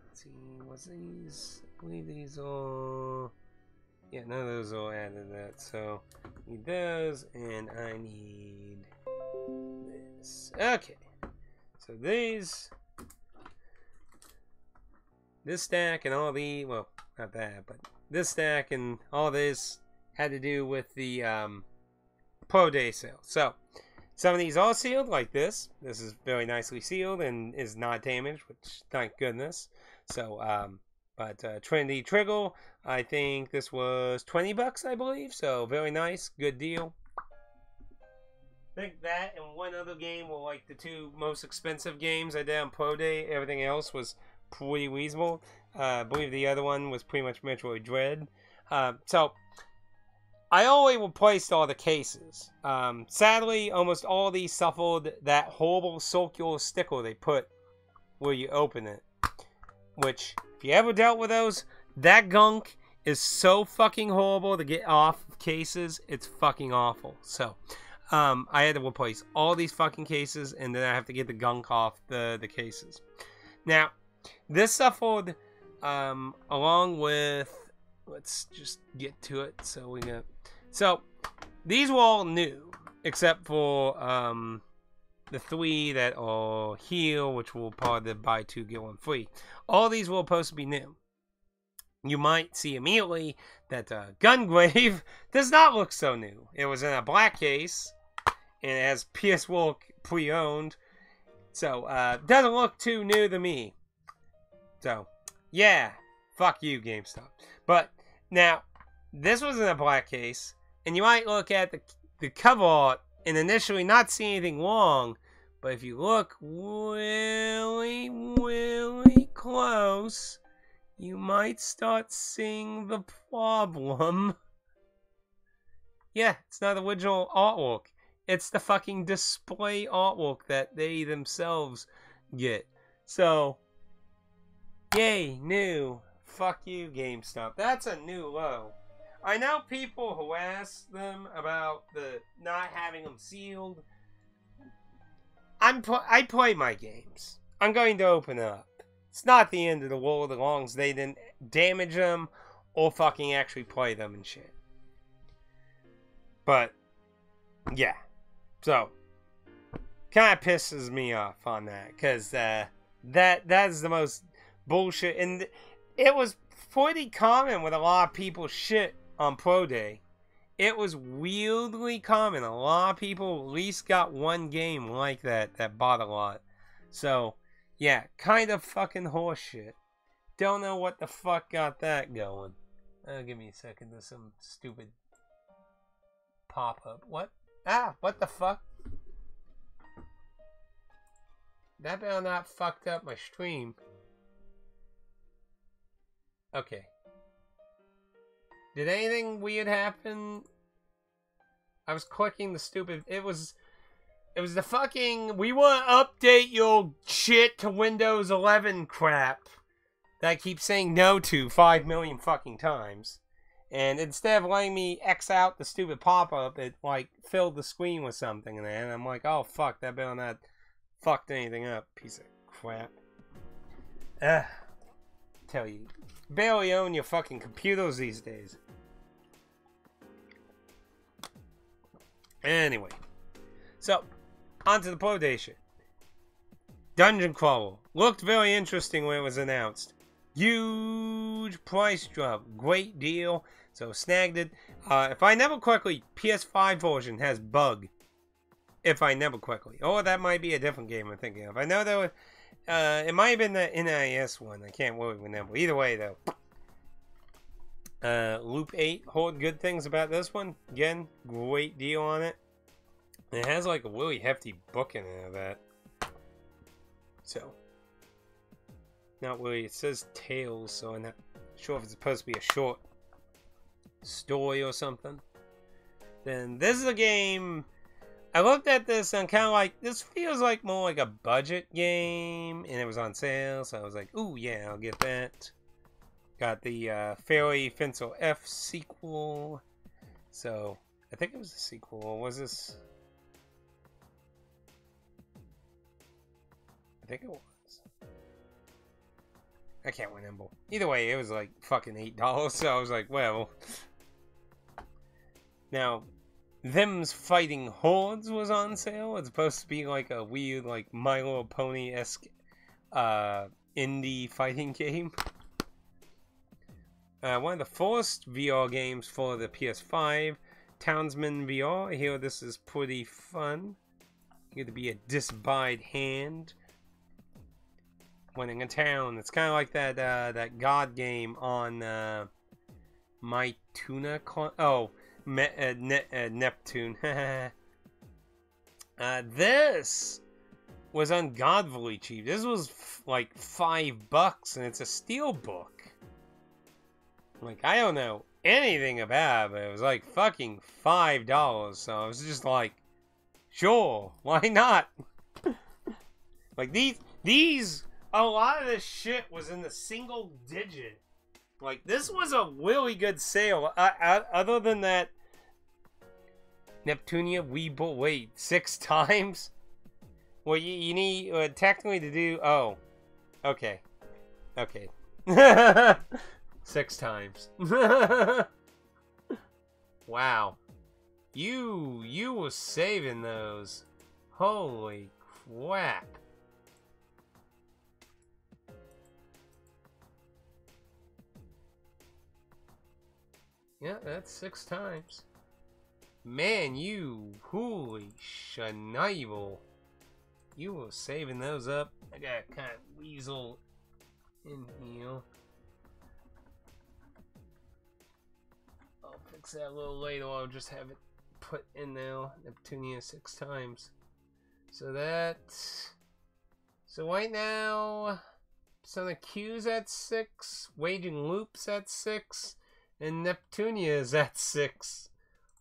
Let's see, what's these? I believe these are. Yeah, none of those will add to that, so I need those, and I need this. Okay, so this stack and all the, well, not that, but this stack and all this had to do with the Pro Day sale. So, some of these are sealed, like this. This is very nicely sealed and is not damaged, which, thank goodness. So, but Trinity Trigger, I think this was $20, I believe. So very nice, good deal. I think that and one other game were like the 2 most expensive games I did on Pro Day. Everything else was pretty reasonable. I believe the other one was pretty much Metroid Dread. So I always replaced all the cases. Sadly, almost all these suffered that horrible circular sticker they put where you open it. Which, if you ever dealt with those, that gunk is so fucking horrible to get off of cases. It's fucking awful. So, I had to replace all these fucking cases, and then I have to get the gunk off the cases. Now, this suffered, along with, let's just get to it. So these were all new, except for, the 3 that are here, which will part of the buy 2 get 1 free. All these were supposed to be new. You might see immediately that Gungrave does not look so new. It was in a black case, and it has PS4 pre-owned, so doesn't look too new to me. So, yeah, fuck you, GameStop. But now, this was in a black case, and you might look at the cover art and initially not see anything wrong, but if you look really, really close, you might start seeing the problem. Yeah, it's not original artwork. It's the fucking display artwork that they themselves get. So, yay, new. Fuck you, GameStop. That's a new low. I know people harass them about the not having them sealed. I play my games. I'm going to open up. It's not the end of the world as long as they didn't damage them or fucking actually play them and shit. But, yeah. So, kind of pisses me off on that. Because that is the most bullshit. And it was pretty common with a lot of people shit on Pro Day. It was weirdly common. A lot of people at least got one game like that bought a lot. So, yeah, kind of fucking horseshit. Don't know what the fuck got that going. Give me a second. There's some stupid pop-up. What? Ah, what the fuck? That better not fucked up my stream. Okay. Did anything weird happen? I was clicking the stupid... It was the fucking... We want to update your shit to Windows 11 crap that I keep saying no to 5 million fucking times. And instead of letting me X out the stupid pop-up, it, like, filled the screen with something in there. And I'm like, oh, fuck, that better not fucked anything up. Piece of crap. Tell you. Barely own your fucking computers these days. Anyway. So, onto the Pro Day shit. Dungeon Crawler. Looked very interesting when it was announced. Huge price drop. Great deal. So, snagged it. If I remember correctly, PS5 version has bug. If I remember correctly. Or that might be a different game I'm thinking of. I know there was... it might have been the NIS one. I can't really remember. Either way, though. Loop 8. Heard good things about this one. Again, great deal on it. It has like a really hefty book in it of that. So. Not really. It says Tales, so I'm not sure if it's supposed to be a short story or something. Then this is a game... I looked at this and kind of like, this feels like more like a budget game, and it was on sale, so I was like, ooh, yeah, I'll get that. Got the Fairy Fencer F sequel, so I think it was a sequel, or was this? I think it was. I can't remember. Either way, it was like fucking $8, so I was like, well. Now, Them's Fighting Hordes was on sale. It's supposed to be like a weird, like, My Little Pony-esque indie fighting game. One of the first VR games for the PS5, Townsman VR. I hear this is pretty fun. You get to be a disembodied hand winning a town. It's kind of like that God game on My Tuna. Neptune. This was ungodly cheap. This was like $5, and it's a steel book. Like, I don't know anything about it, but it was like fucking $5. So I was just like, sure, why not? Like these, a lot of this shit was in the single digit. Like, this was a really good sale. Other than that, Neptunia, we wait 6 times. Well, you need technically to do. Oh, okay. Okay. 6 times. Wow. You were saving those. Holy crap. Yeah, that's 6 times. Man, you holy shnivel. You were saving those up. I got kind of weasel in here. I'll fix that a little later. I'll just have it put in there. Neptunia 6 times. So that. So right now, Sonic Q's at 6, Waging Loops at 6, and Neptunia is at 6.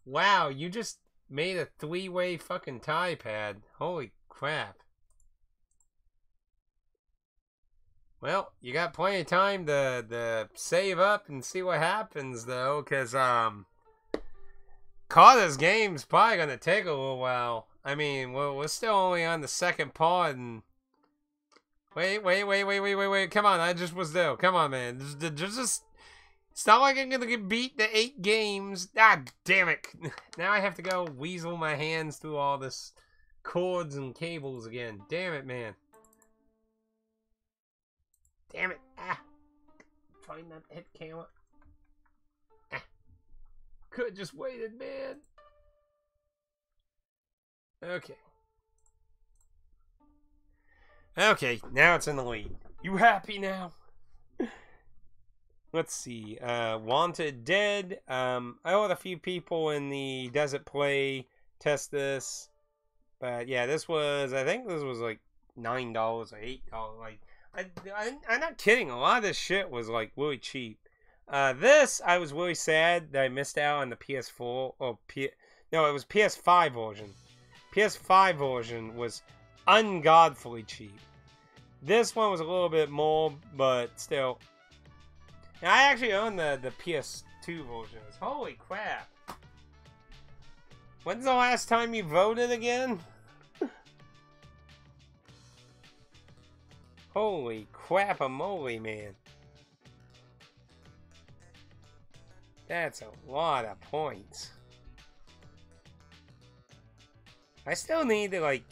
Wow, you just made a 3-way fucking tie pad. Holy crap. Well, you got plenty of time to save up and see what happens, though, because, Carter's game's probably going to take a little while. I mean, we're still only on the second part, and... Wait. Come on, I just was there. Come on, man. Just... It's not like I'm going to get beat the 8 games. Ah, damn it. Now I have to go weasel my hands through all this cords and cables again. Damn it, man. Damn it. Ah. Trying not to hit camera. Ah. Could've just waited, man. Okay. Okay, now it's in the lead. You happy now? Let's see. Wanted Dead. I let a few people in the Desert Play test this. But yeah, this was, I think this was like $9 or $8. Like, I'm not kidding. A lot of this shit was like really cheap. This, I was really sad that I missed out on the PS4. No, it was PS5 version. PS5 version was ungodfully cheap. This one was a little bit more, but still. Now, I actually own the PS2 version. Holy crap. When's the last time you voted again? Holy crap-a-moly, man. That's a lot of points. I still need to, like...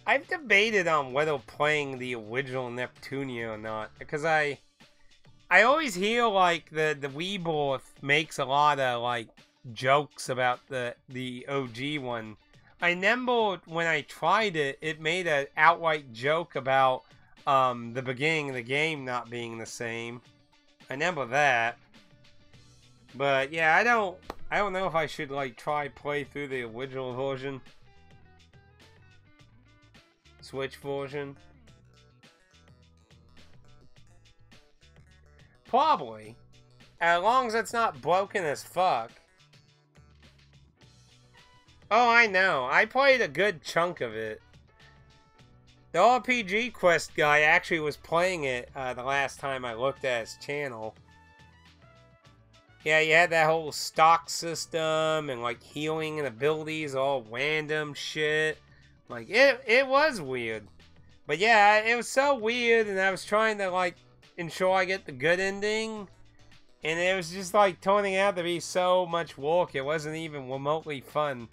I've debated on whether playing the original Neptunia or not. Because I always hear, like, the Weeborth makes a lot of, like, jokes about the OG one. I remember when I tried it, it made an outright joke about the beginning of the game not being the same. I remember that. But yeah, I don't know if I should like try play through the original version. Switch version. Probably. As long as it's not broken as fuck. Oh, I know. I played a good chunk of it. The RPG Quest guy actually was playing it the last time I looked at his channel. Yeah, you had that whole stock system and like healing and abilities, all random shit. Like, it was weird. But yeah, it was so weird, and I was trying to like ensure I get the good ending. And it was just like turning out to be so much work, it wasn't even remotely fun.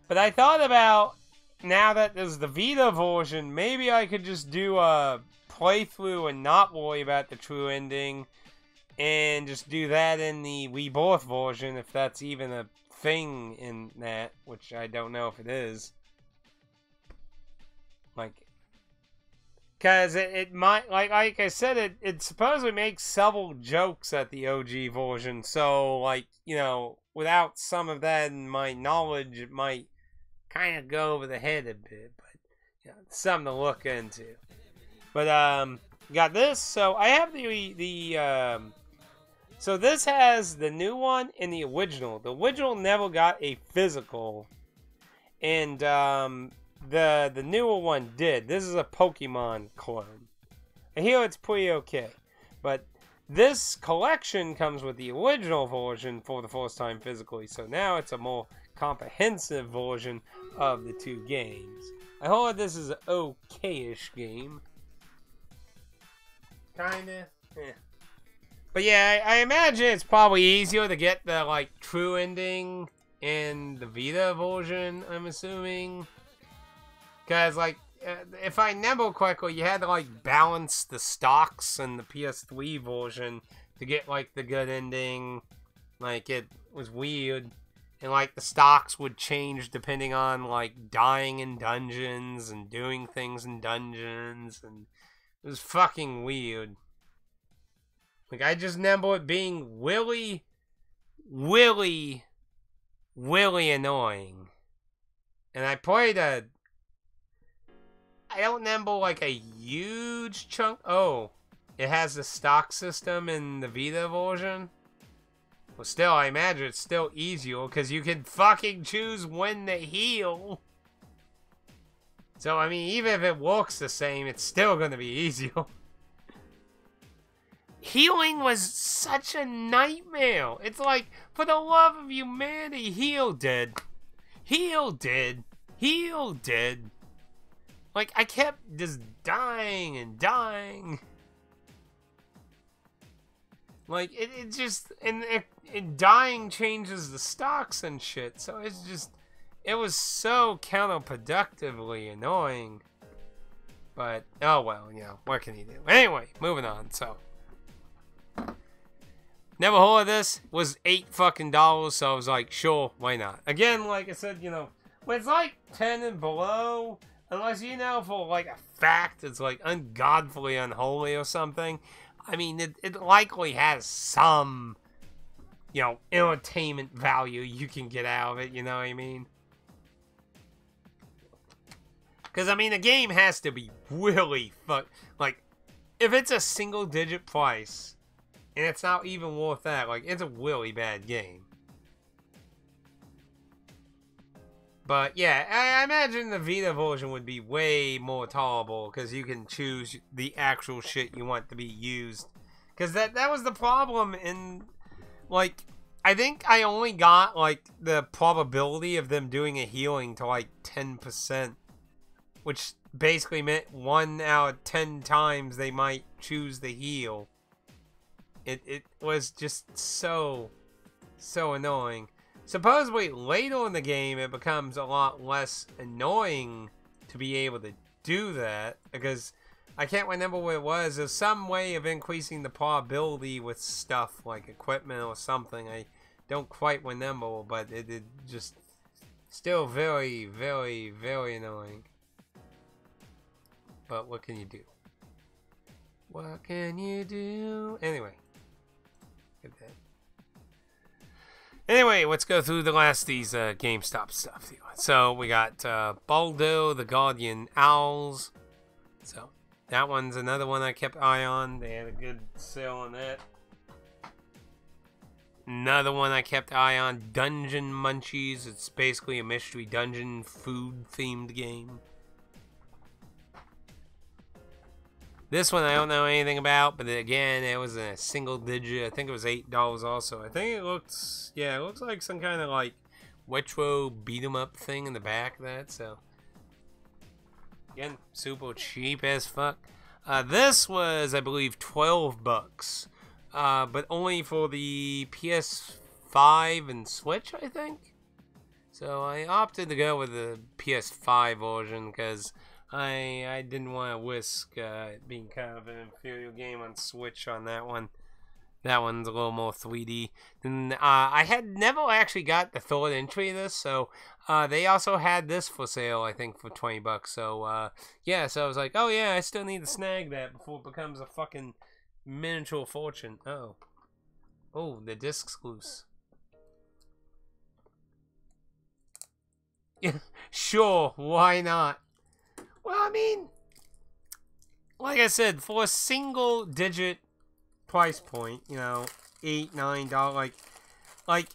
But I thought about, now that there's the Vita version, maybe I could just do a playthrough and not worry about the true ending. And just do that in the Rebirth version, if that's even a thing in that, which I don't know if it is. Like, because it might, like I said, it supposedly makes several jokes at the OG version. So, like, you know, without some of that in my knowledge, it might kind of go over the head a bit, but you know, it's something to look into. But got this. So I have so this has the new one and the original. The original never got a physical, and the newer one did. This is a Pokemon clone. I hear it's pretty okay, but this collection comes with the original version for the first time physically. So now it's a more comprehensive version of the two games. I heard this is an okay-ish game. Kinda. Eh. But yeah, I imagine it's probably easier to get the, like, true ending in the Vita version, I'm assuming. Because, like, if I remember correctly, you had to, like, balance the stocks in the PS3 version to get, like, the good ending. Like, it was weird. And, like, the stocks would change depending on, like, dying in dungeons and doing things in dungeons. And it was fucking weird. Like, I just remember it being really annoying. And I played I don't remember, like, a huge chunk. Oh, it has the stock system in the Vita version? Well, still, I imagine it's still easier, because you can fucking choose when to heal. So, I mean, even if it works the same, it's still gonna be easier. Healing was such a nightmare. It's like, for the love of humanity, heal dead. Heal dead. Heal dead. Like, I kept just dying and dying. Like, it just, and dying changes the stocks and shit. So it's just, it was so counterproductively annoying. But, oh well, you know, what can you do? Anyway, moving on, so. Never heard of this. Was $8 fucking, so I was like, sure, why not? Again, like I said, you know, when it's like 10 and below, unless you know for like a fact it's like ungodfully unholy or something, I mean, it likely has some, you know, entertainment value you can get out of it, you know what I mean? Because, I mean, the game has to be really like, if it's a single digit price, and it's not even worth that, like, it's a really bad game. But, yeah, I imagine the Vita version would be way more tolerable, because you can choose the actual shit you want to be used. Because that was the problem in, like, I think I only got, like, the probability of them doing a healing to, like, 10%. Which basically meant 1 out of 10 times they might choose the heal. It was just so annoying. Supposedly later in the game it becomes a lot less annoying to be able to do that, because I can't remember what it was. There's some way of increasing the probability with stuff like equipment or something. I don't quite remember, but it just still very annoying. But what can you do? What can you do? Anyway. Anyway, let's go through the last of these GameStop stuff here. So, we got Baldo, the Guardian Owls. So, that one's another one I kept eye on. They had a good sale on that. Another one I kept eye on, Dungeon Munchies. It's basically a mystery dungeon food-themed game. This one I don't know anything about, but again, it was a single digit. I think it was $8 also. I think it looks, yeah, it looks like some kind of like retro beat 'em up thing in the back of that. So again, super cheap as fuck. This was, I believe, $12, but only for the PS5 and Switch, I think. So I opted to go with the PS5 version because I didn't want to risk it being kind of an inferior game on Switch on that one. That one's a little more 3D. And I had never actually got the third entry of this, so they also had this for sale, I think, for $20. So yeah, so I was like, oh yeah, I still need to snag that before it becomes a fucking miniature fortune. Oh, the disc's loose. Sure, why not? Well, I mean, like I said, for a single digit price point, you know, $8, $9, like,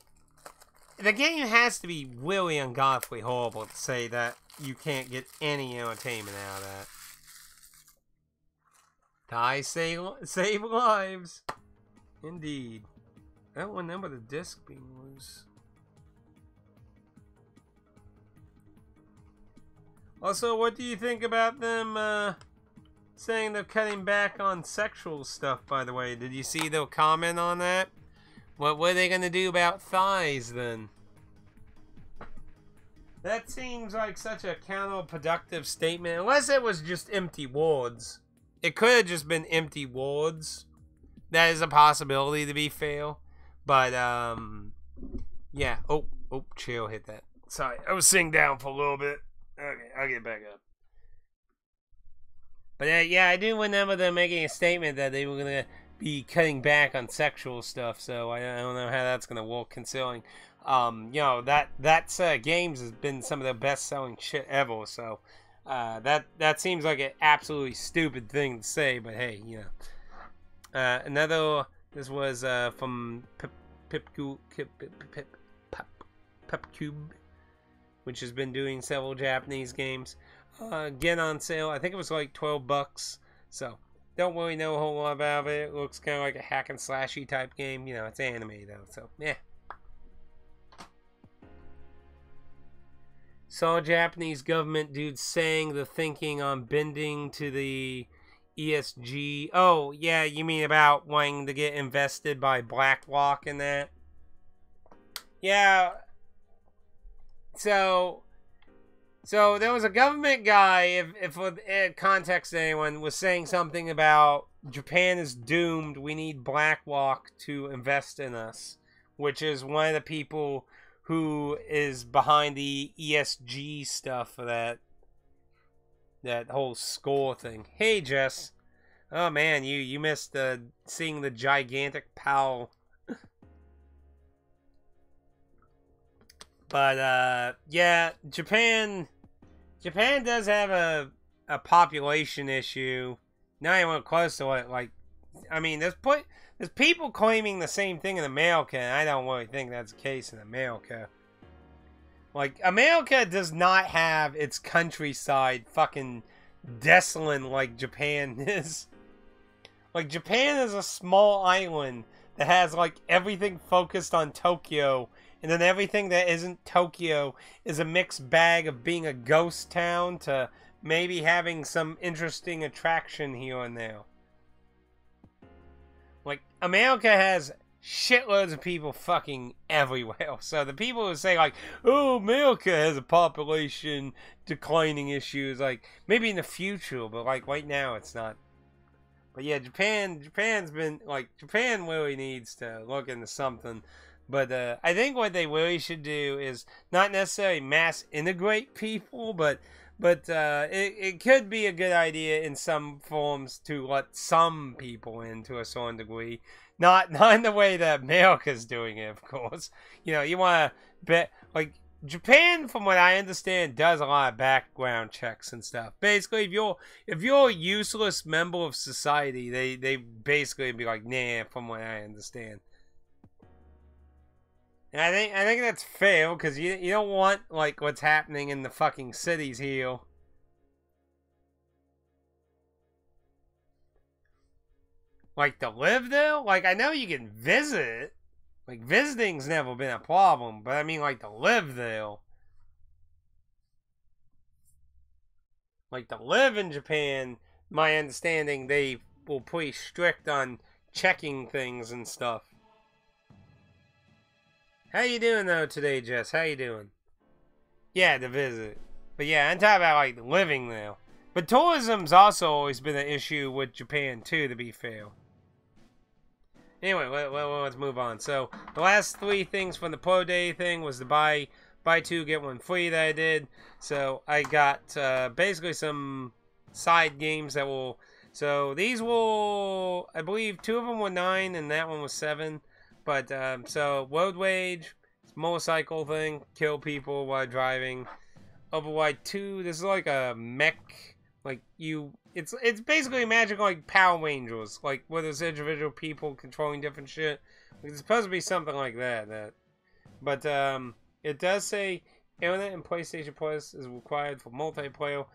the game has to be really ungodly horrible to say that you can't get any entertainment out of that. Die save lives. Indeed. I don't remember the disc being loose. Also, what do you think about them saying they're cutting back on sexual stuff, by the way? Did you see their comment on that? What are they going to do about thighs, then? That seems like such a counterproductive statement. Unless it was just empty words. It could have just been empty words. That is a possibility, to be fair. But, yeah. Oh, chill, hit that. Sorry, I was sitting down for a little bit. Okay, I'll get back up. But, yeah, I do remember them making a statement that they were going to be cutting back on sexual stuff. So, I don't know how that's going to work, considering, you know, that's games has been some of the best-selling shit ever. So, that seems like an absolutely stupid thing to say. But, hey, you know. This was from Pepcube, which has been doing several Japanese games. Again on sale. I think it was like $12. So, don't really know a whole lot about it. It looks kind of like a hack and slashy type game. You know, it's anime though. So, yeah. Saw Japanese government dudes saying the thinking on bending to the ESG. Oh, yeah, you mean about wanting to get invested by BlackRock and that? Yeah. So there was a government guy, if for context to anyone, was saying something about Japan is doomed, we need BlackRock to invest in us, which is one of the people who is behind the ESG stuff for that whole score thing. Hey, Jess. Oh, man, you missed seeing the gigantic Powell. But, yeah, Japan does have a population issue. Not even close to it. Like, I mean, there's people claiming the same thing in America, and I don't really think that's the case in America. Like, America does not have its countryside fucking desolate like Japan is. Like, Japan is a small island that has, like, everything focused on Tokyo, and then everything that isn't Tokyo is a mixed bag of being a ghost town to maybe having some interesting attraction here and there. Like, America has shitloads of people fucking everywhere. So the people who say, like, oh, America has a population declining issues, like, maybe in the future, but, like, right now it's not. But yeah, Japan's been, like, Japan really needs to look into something. But I think what they really should do is not necessarily mass integrate people, but it could be a good idea in some forms to let some people in to a certain degree. Not in the way that America's doing it, of course. You know, you want to bet, like, Japan, from what I understand, does a lot of background checks and stuff. Basically, if you're a useless member of society, they basically be like, nah, from what I understand. And I think that's fair, because you don't want, like, what's happening in the fucking cities here. Like, to live there? Like, I know you can visit. Like, visiting's never been a problem, but I mean, like, to live there. Like, to live in Japan, my understanding, they will pretty strict on checking things and stuff. How you doing, though, today, Jess? How you doing? Yeah, to visit. But yeah, I'm talking about, like, living there. But tourism's also always been an issue with Japan, too, to be fair. Anyway, let's move on. So, the last 3 things from the Pro Day thing was the buy 2, get 1 free that I did. So, I got basically some side games that will... So, these will... I believe 2 of them were 9 and that one was 7. But, so, Road Rage, motorcycle thing, kill people while driving. Override 2, this is like a mech... Like, it's basically imagine like Power Rangers, like where there's individual people controlling different shit. Like, it's supposed to be something like that. But it does say Internet and PlayStation Plus is required for multiplayer.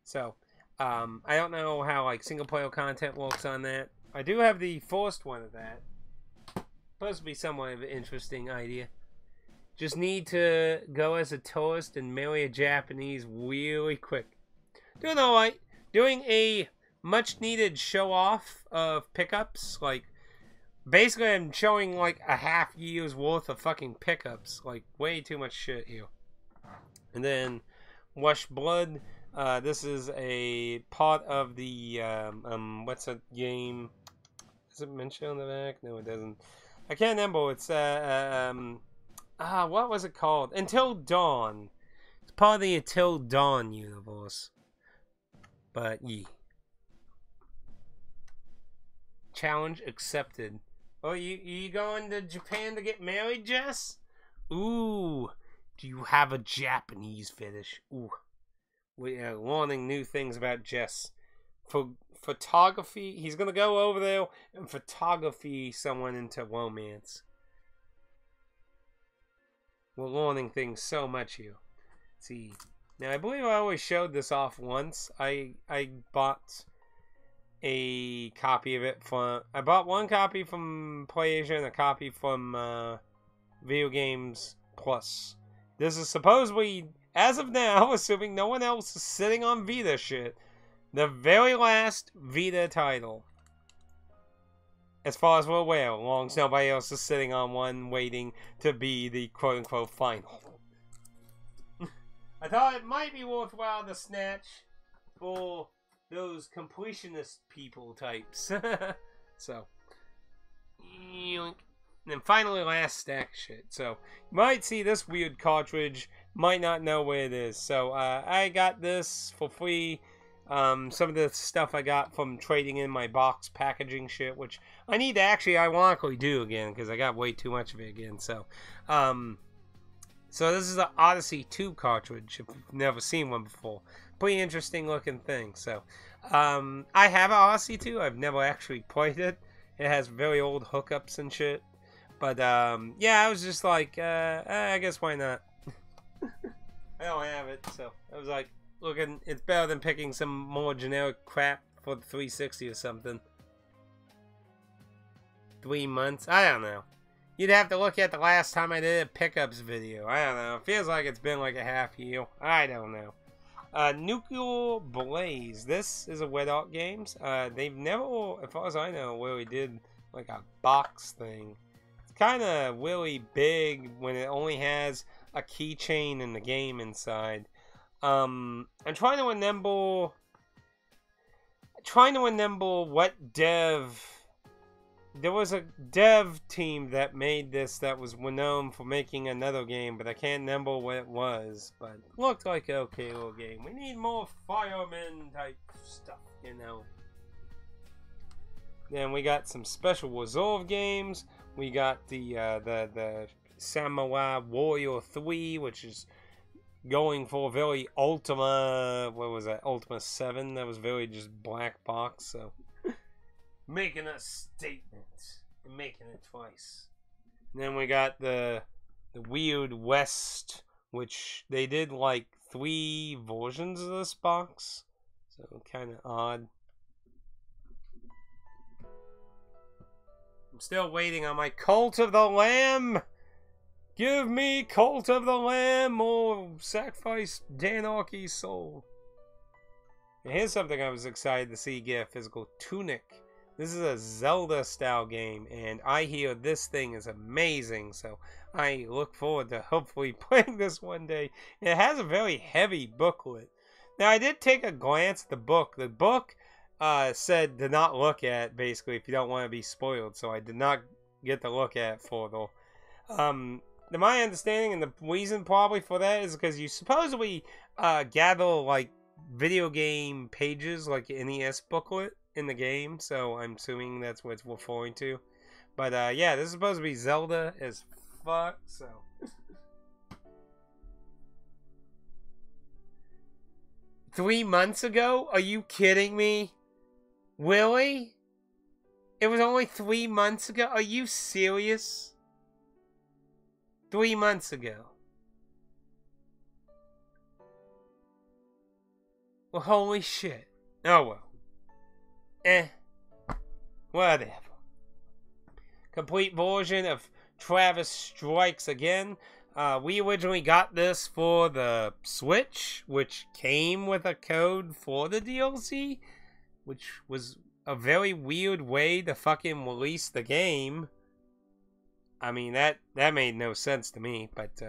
So I don't know how like single player content works on that. I do have the first one of that. Supposed to be somewhat of an interesting idea. Just need to go as a tourist and marry a Japanese really quick. Doing alright. Doing a much needed show off of pickups. Like, basically I'm showing like a half year's worth of fucking pickups. Like, way too much shit here. And then Wash Blood. This is a part of the, what's that game? Does it mention on the back? No, it doesn't. I can't remember. It's, what was it called? Until Dawn. It's part of the Until Dawn universe. But, yeah. Challenge accepted. Oh, you going to Japan to get married, Jess? Ooh. Do you have a Japanese fetish? Ooh. We are learning new things about Jess. For photography, he's going to go over there and photography someone into romance. We're learning things so much here. Let's see. Now, I believe I always showed this off once. I bought a copy of it from... I bought one copy from PlayAsia and a copy from Video Games Plus. This is supposedly, as of now, assuming no one else is sitting on Vita shit, the very last Vita title. As far as we're aware, long as nobody else is sitting on one waiting to be the quote-unquote final. I thought it might be worthwhile to snatch for those completionist people types. So. And then finally, last stack shit. So, you might see this weird cartridge, might not know where it is. So, I got this for free. Some of the stuff I got from trading in my box packaging shit, which I need to actually ironically do again, because I got way too much of it again. So, so this is the Odyssey 2 cartridge, if you've never seen one before. Pretty interesting looking thing. So, I have an Odyssey 2. I've never actually played it. It has very old hookups and shit. But, yeah, I was just like, I guess why not? I don't have it, so I was like, looking, it's better than picking some more generic crap for the 360 or something. 3 months? I don't know. You'd have to look at the last time I did a pickups video. I don't know. It feels like it's been like a half year. I don't know. Nuclear Blaze. This is a Wet Art Games. They've never, as far as I know, really did like a box thing. It's kind of really big when it only has a keychain in the game inside. I'm trying to remember what dev. There was a dev team that made this that was renowned for making another game, but I can't remember what it was. But it looked like an okay little game. We need more fireman type stuff, you know. Then we got some special reserve games. We got the Samurai Warrior 3, which is going for a very Ultima, what was that, Ultima 7? That was very just black box, so. Making a statement. And making it twice. And then we got the Weird West, which they did like 3 versions of this box. So kind of odd. I'm still waiting on my Cult of the Lamb. Give me Cult of the Lamb or sacrifice Danarchy's soul. And here's something I was excited to see get a physical Tunic. This is a Zelda style game, and I hear this thing is amazing, so I look forward to hopefully playing this one day. It has a very heavy booklet. Now, I did take a glance at the book. The book said to not look at, basically, if you don't want to be spoiled, so I did not get to look at further. My understanding, and the reason probably for that, is because you supposedly gather, like, video game pages, like an NES booklet in the game, so I'm assuming that's what it's referring to. But, yeah, this is supposed to be Zelda as fuck, so. 3 months ago? Are you kidding me? Really? It was only 3 months ago? Are you serious? 3 months ago. Well, holy shit. Oh, well. Whatever. Complete version of Travis Strikes Again. We originally got this for the Switch, which came with a code for the DLC, which was a very weird way to fucking release the game. I mean, that made no sense to me, but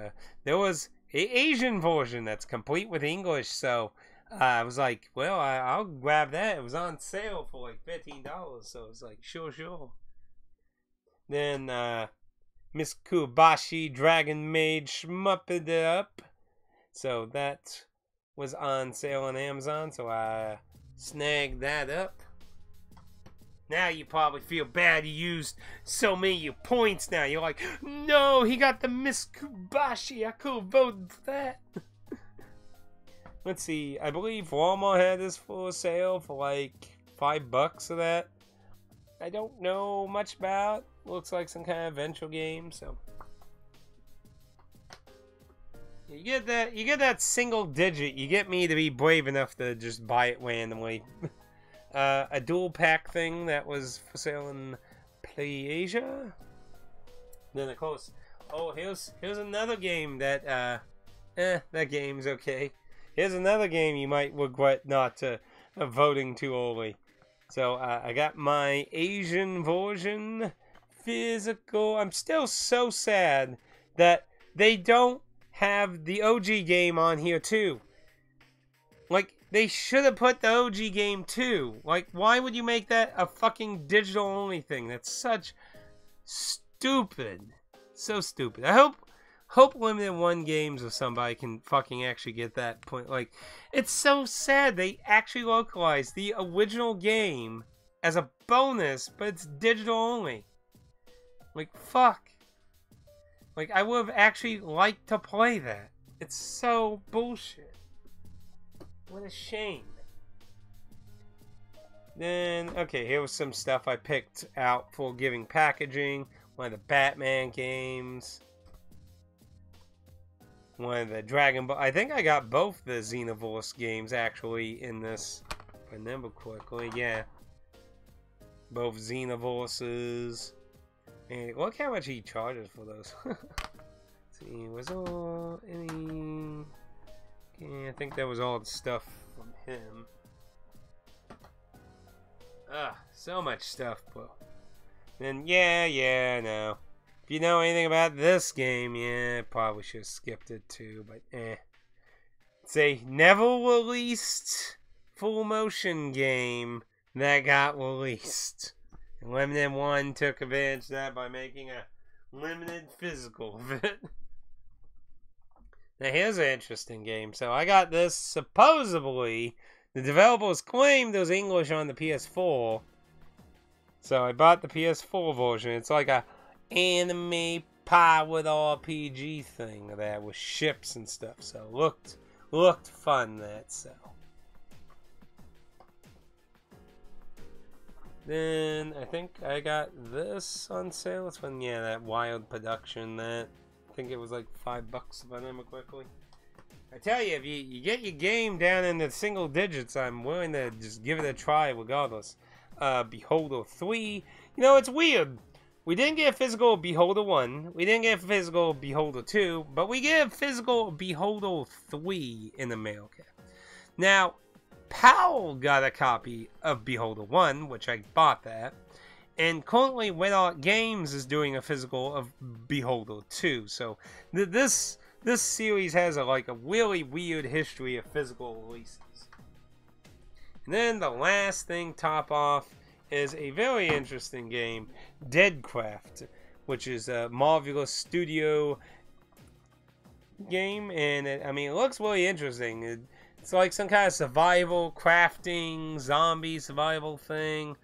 there was an Asian version that's complete with English, so I was like, well, I'll grab that. It was on sale for like $15, so I was like, sure. Then Miss Kubashi Dragon Maid shmupped it up, so that was on sale on Amazon, so I snagged that up. Now you probably feel bad you used so many of your points now. You're like, no, he got the Miss Kubashi. I could have voted for that. Let's see. I believe Walmart had this for sale for like $5 of that. I don't know much about. Looks like some kind of adventure game, so. You get that single digit. You get me to be brave enough to just buy it randomly. A dual pack thing that was for sale in PlayAsia. Then of course, oh, here's another game that that game's okay. Here's another game you might regret not voting too early. So I got my Asian version physical. I'm still so sad that they don't have the OG game on here too. Like, they should have put the OG game too. Like, why would you make that a fucking digital only thing? That's such stupid. So stupid. I hope Limited One Games or somebody can fucking actually get that point. Like, it's so sad they actually localized the original game as a bonus, but it's digital only. Like, fuck. Like, I would have actually liked to play that. It's so bullshit. What a shame. Then, okay, here was some stuff I picked out for giving packaging. One of the Batman games. One of the Dragon Ball. I think I got both the Xenoverse games actually in this. If I remember correctly, yeah. Both Xenoverses. And look how much he charges for those. Let's see, was all any... Yeah, I think that was all the stuff from him. So much stuff, bro. Then, yeah, no. If you know anything about this game, yeah, probably should have skipped it too, but It's a never released full motion game that got released. And Limited One took advantage of that by making a limited physical of it. Now here's an interesting game. So I got this, supposedly, the developers claimed it was English on the PS4. So I bought the PS4 version. It's like a anime powered RPG thing that with ships and stuff. So looked fun, that so. Then I think I got this on sale. It's when, yeah, that Wild Production that. I think it was like $5 if I remember quickly. I tell you, if you get your game down in the single digits, I'm willing to just give it a try regardless. Beholder 3. You know, it's weird. We didn't get a physical Beholder 1. We didn't get a physical Beholder 2. But we get a physical Beholder 3 in the mail kit. Now, Powell got a copy of Beholder 1, which I bought that. And currently, Red Art Games is doing a physical of Beholder 2. So this series has a really weird history of physical releases. And then the last thing top off is a very interesting game, Deadcraft, which is a Marvelous Studio game, and it looks really interesting. It's like some kind of survival crafting zombie survival thing.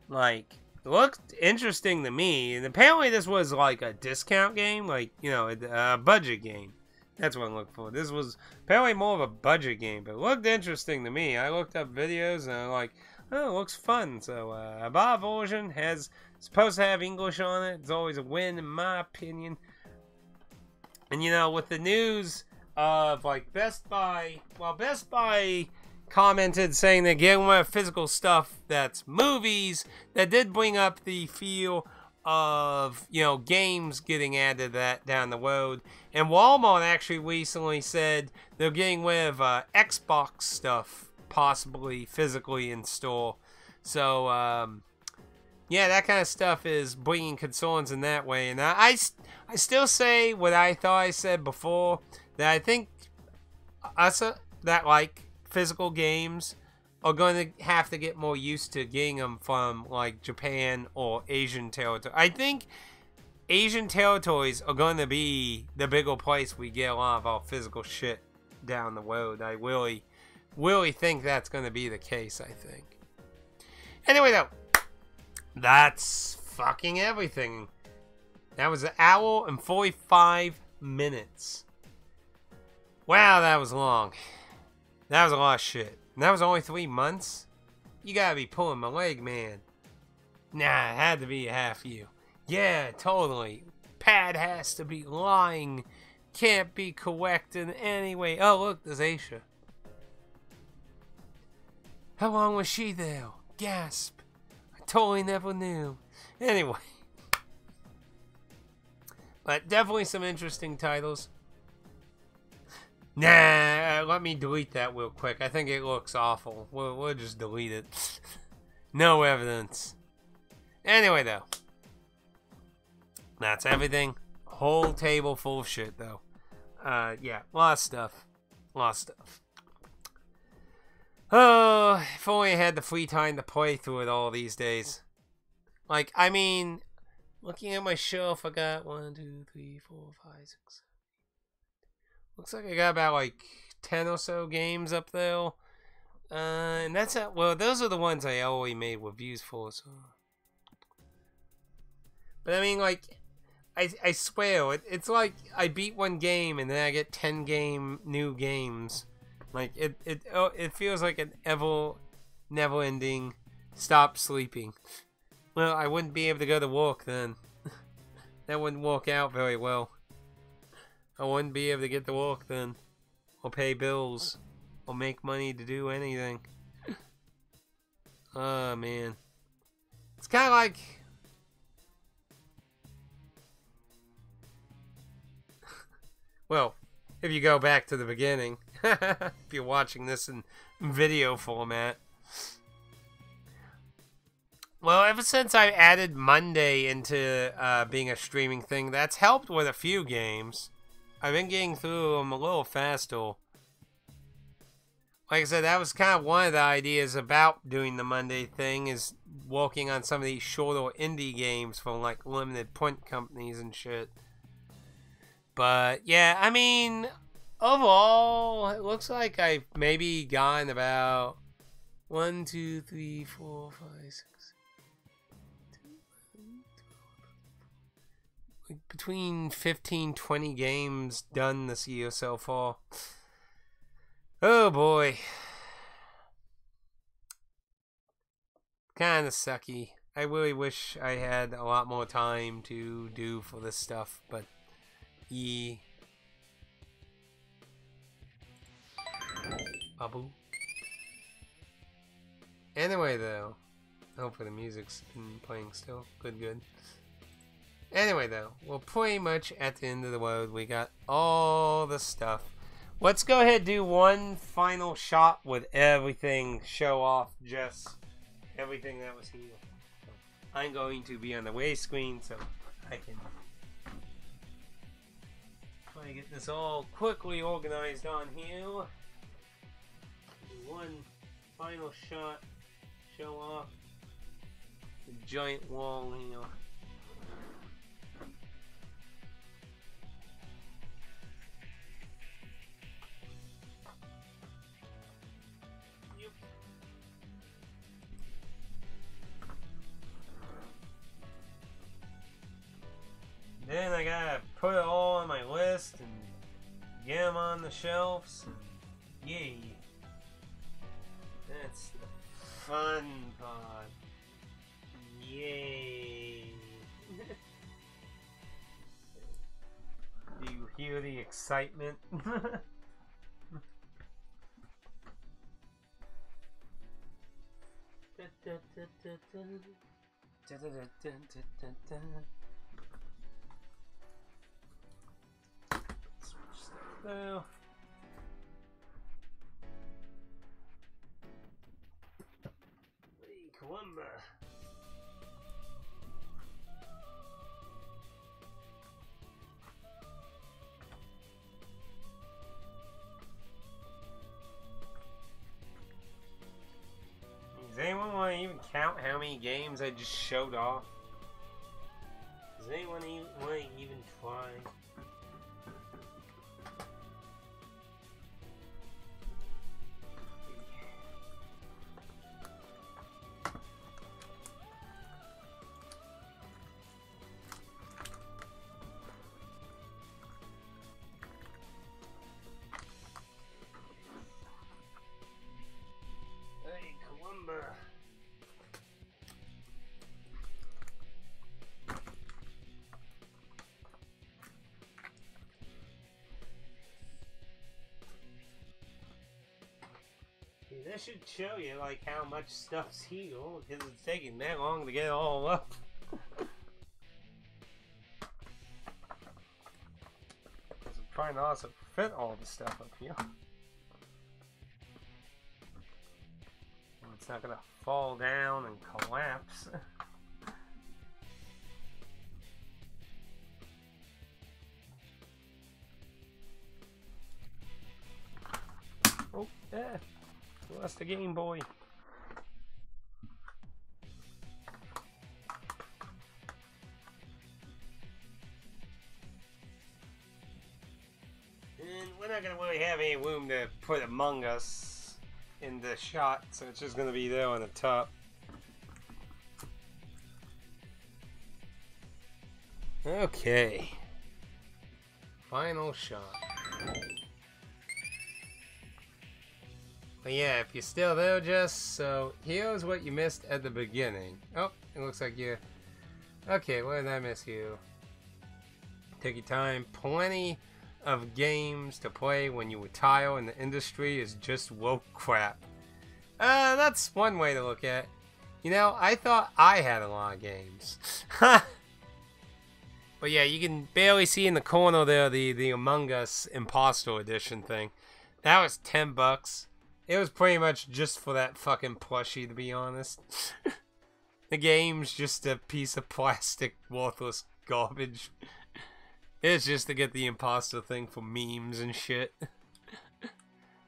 Like, it looked interesting to me, and apparently this was like a discount game, like, you know, a budget game. That's what I'm looking for. This was apparently more of a budget game, but it looked interesting to me. I looked up videos, and I'm like, oh, it looks fun. So, a bar version has supposed to have English on it. It's always a win, in my opinion. And, you know, with the news of, like, Best Buy, well, Best Buy commented saying they're getting more physical stuff that's movies. That did bring up the feel of, you know, games getting added to that down the road. And Walmart actually recently said they're getting rid of Xbox stuff, possibly physically in store. So, yeah, that kind of stuff is bringing concerns in that way. And I still say what I thought I said before, that I think us that like physical games are going to have to get more used to getting them from like Japan or Asian territory. I think Asian territories are going to be the bigger place we get a lot of our physical shit down the road. I really think that's going to be the case, I think. Anyway, though, that's fucking everything. That was 1 hour and 45 minutes. Wow, that was long. That was a lot of shit. And that was only 3 months? You gotta be pulling my leg, man. Nah, it had to be a half you. Yeah, totally. Pad has to be lying. Can't be correct in any way. Oh, look, there's Aisha. How long was she there? Gasp. I totally never knew. Anyway. But definitely some interesting titles. Nah, let me delete that real quick. I think it looks awful. We'll just delete it. No evidence. Anyway, though. That's everything. Whole table full of shit, though. Yeah, a lot of stuff. A lot of stuff. Oh, if only I had the free time to play through it all these days. Like, I mean, looking at my shelf, I got 1, 2, 3, 4, 5, 6. Looks like I got about like 10 or so games up there. And that's it. Well, those are the ones I already made reviews for. So. But I mean, like, I swear, it's like I beat one game and then I get 10 new games. Like, it feels like an never-ending stop sleeping. Well, I wouldn't be able to go to work then. That wouldn't work out very well. I wouldn't be able to get to work then. Or pay bills. Or make money to do anything. Oh, man. It's kind of like... Well, if you go back to the beginning. If you're watching this in video format. Well, ever since I added Monday into being a streaming thing, that's helped with a few games. I've been getting through them a little faster. Like I said, that was kind of one of the ideas about doing the Monday thing, is working on some of these shorter indie games from like limited print companies and shit. But yeah, I mean, overall, it looks like I've maybe gotten about 1, 2, 3, 4, 5, 6. Between 15-20 games done this year so far. Oh boy. Kinda sucky. I really wish I had a lot more time to do for this stuff, but yeah. Babu. Anyway though. Hopefully the music's been playing still. Good. Anyway, though, we're pretty much at the end of the road. We got all the stuff. Let's go ahead and do one final shot with everything. Show off just everything that was here. So I'm going to be on the way screen so I can try to get this all quickly organized on here. One final shot. Show off the giant wall here. Then I gotta put it all on my list and get them on the shelves. And yay. That's the fun part. Yay. Do you hear the excitement? So, Columba. Does anyone want to even count how many games I just showed off? Does anyone want to even try? Hey, Columba. This should show you like how much stuff's healed because it's taking that long to get it all up. I'm trying to also fit all the stuff up here. It's not gonna fall down and collapse. Oh, yeah. Lost the Game Boy. And we're not gonna really have any room to put Among Us in the shot, so it's just gonna be there on the top. Okay. Final shot. But yeah, if you're still there, just so here's what you missed at the beginning. Oh, it looks like you. Okay, what did I miss you? Take your time. Plenty of games to play when you retire in the industry is just woke crap. That's one way to look at it. You know, I thought I had a lot of games. But yeah, you can barely see in the corner there the Among Us Imposter Edition thing. That was $10. It was pretty much just for that fucking plushie, to be honest. The game's just a piece of plastic, worthless garbage. It's just to get the imposter thing for memes and shit.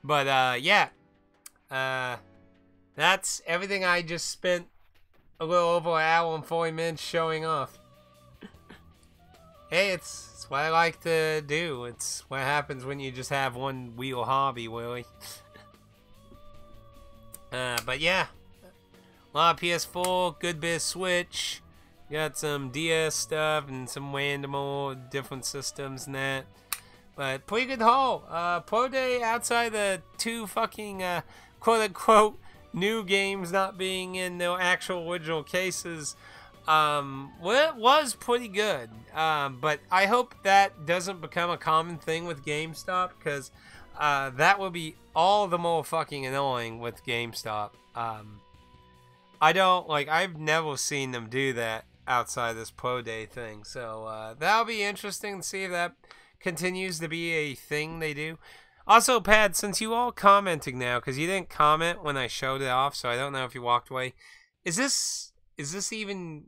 But, yeah. That's everything I just spent a little over an hour and 40 minutes showing off. Hey, it's what I like to do. It's what happens when you just have one wheel hobby, Willie. But yeah, a lot of PS4, good bit of Switch, got some DS stuff and some random old different systems and that. But pretty good haul. Pro Day outside the two fucking quote-unquote new games not being in their actual original cases, well, it was pretty good. But I hope that doesn't become a common thing with GameStop, because that would be all the more fucking annoying with GameStop. I don't, like, I've never seen them do that outside this Pro Day thing. So, that'll be interesting to see if that continues to be a thing they do. Also, Pat, since you all commenting now, because you didn't comment when I showed it off, so I don't know if you walked away. Is this even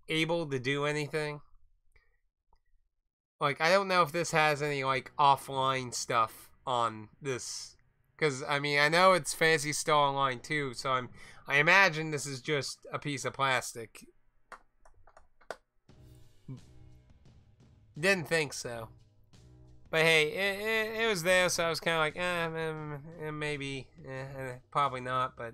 able to do anything? Like, I don't know if this has any, like, offline stuff on this. Because, I mean, I know it's Phantasy Star Online too, so I imagine this is just a piece of plastic. Didn't think so. But hey, it was there, so I was kind of like, maybe, probably not, but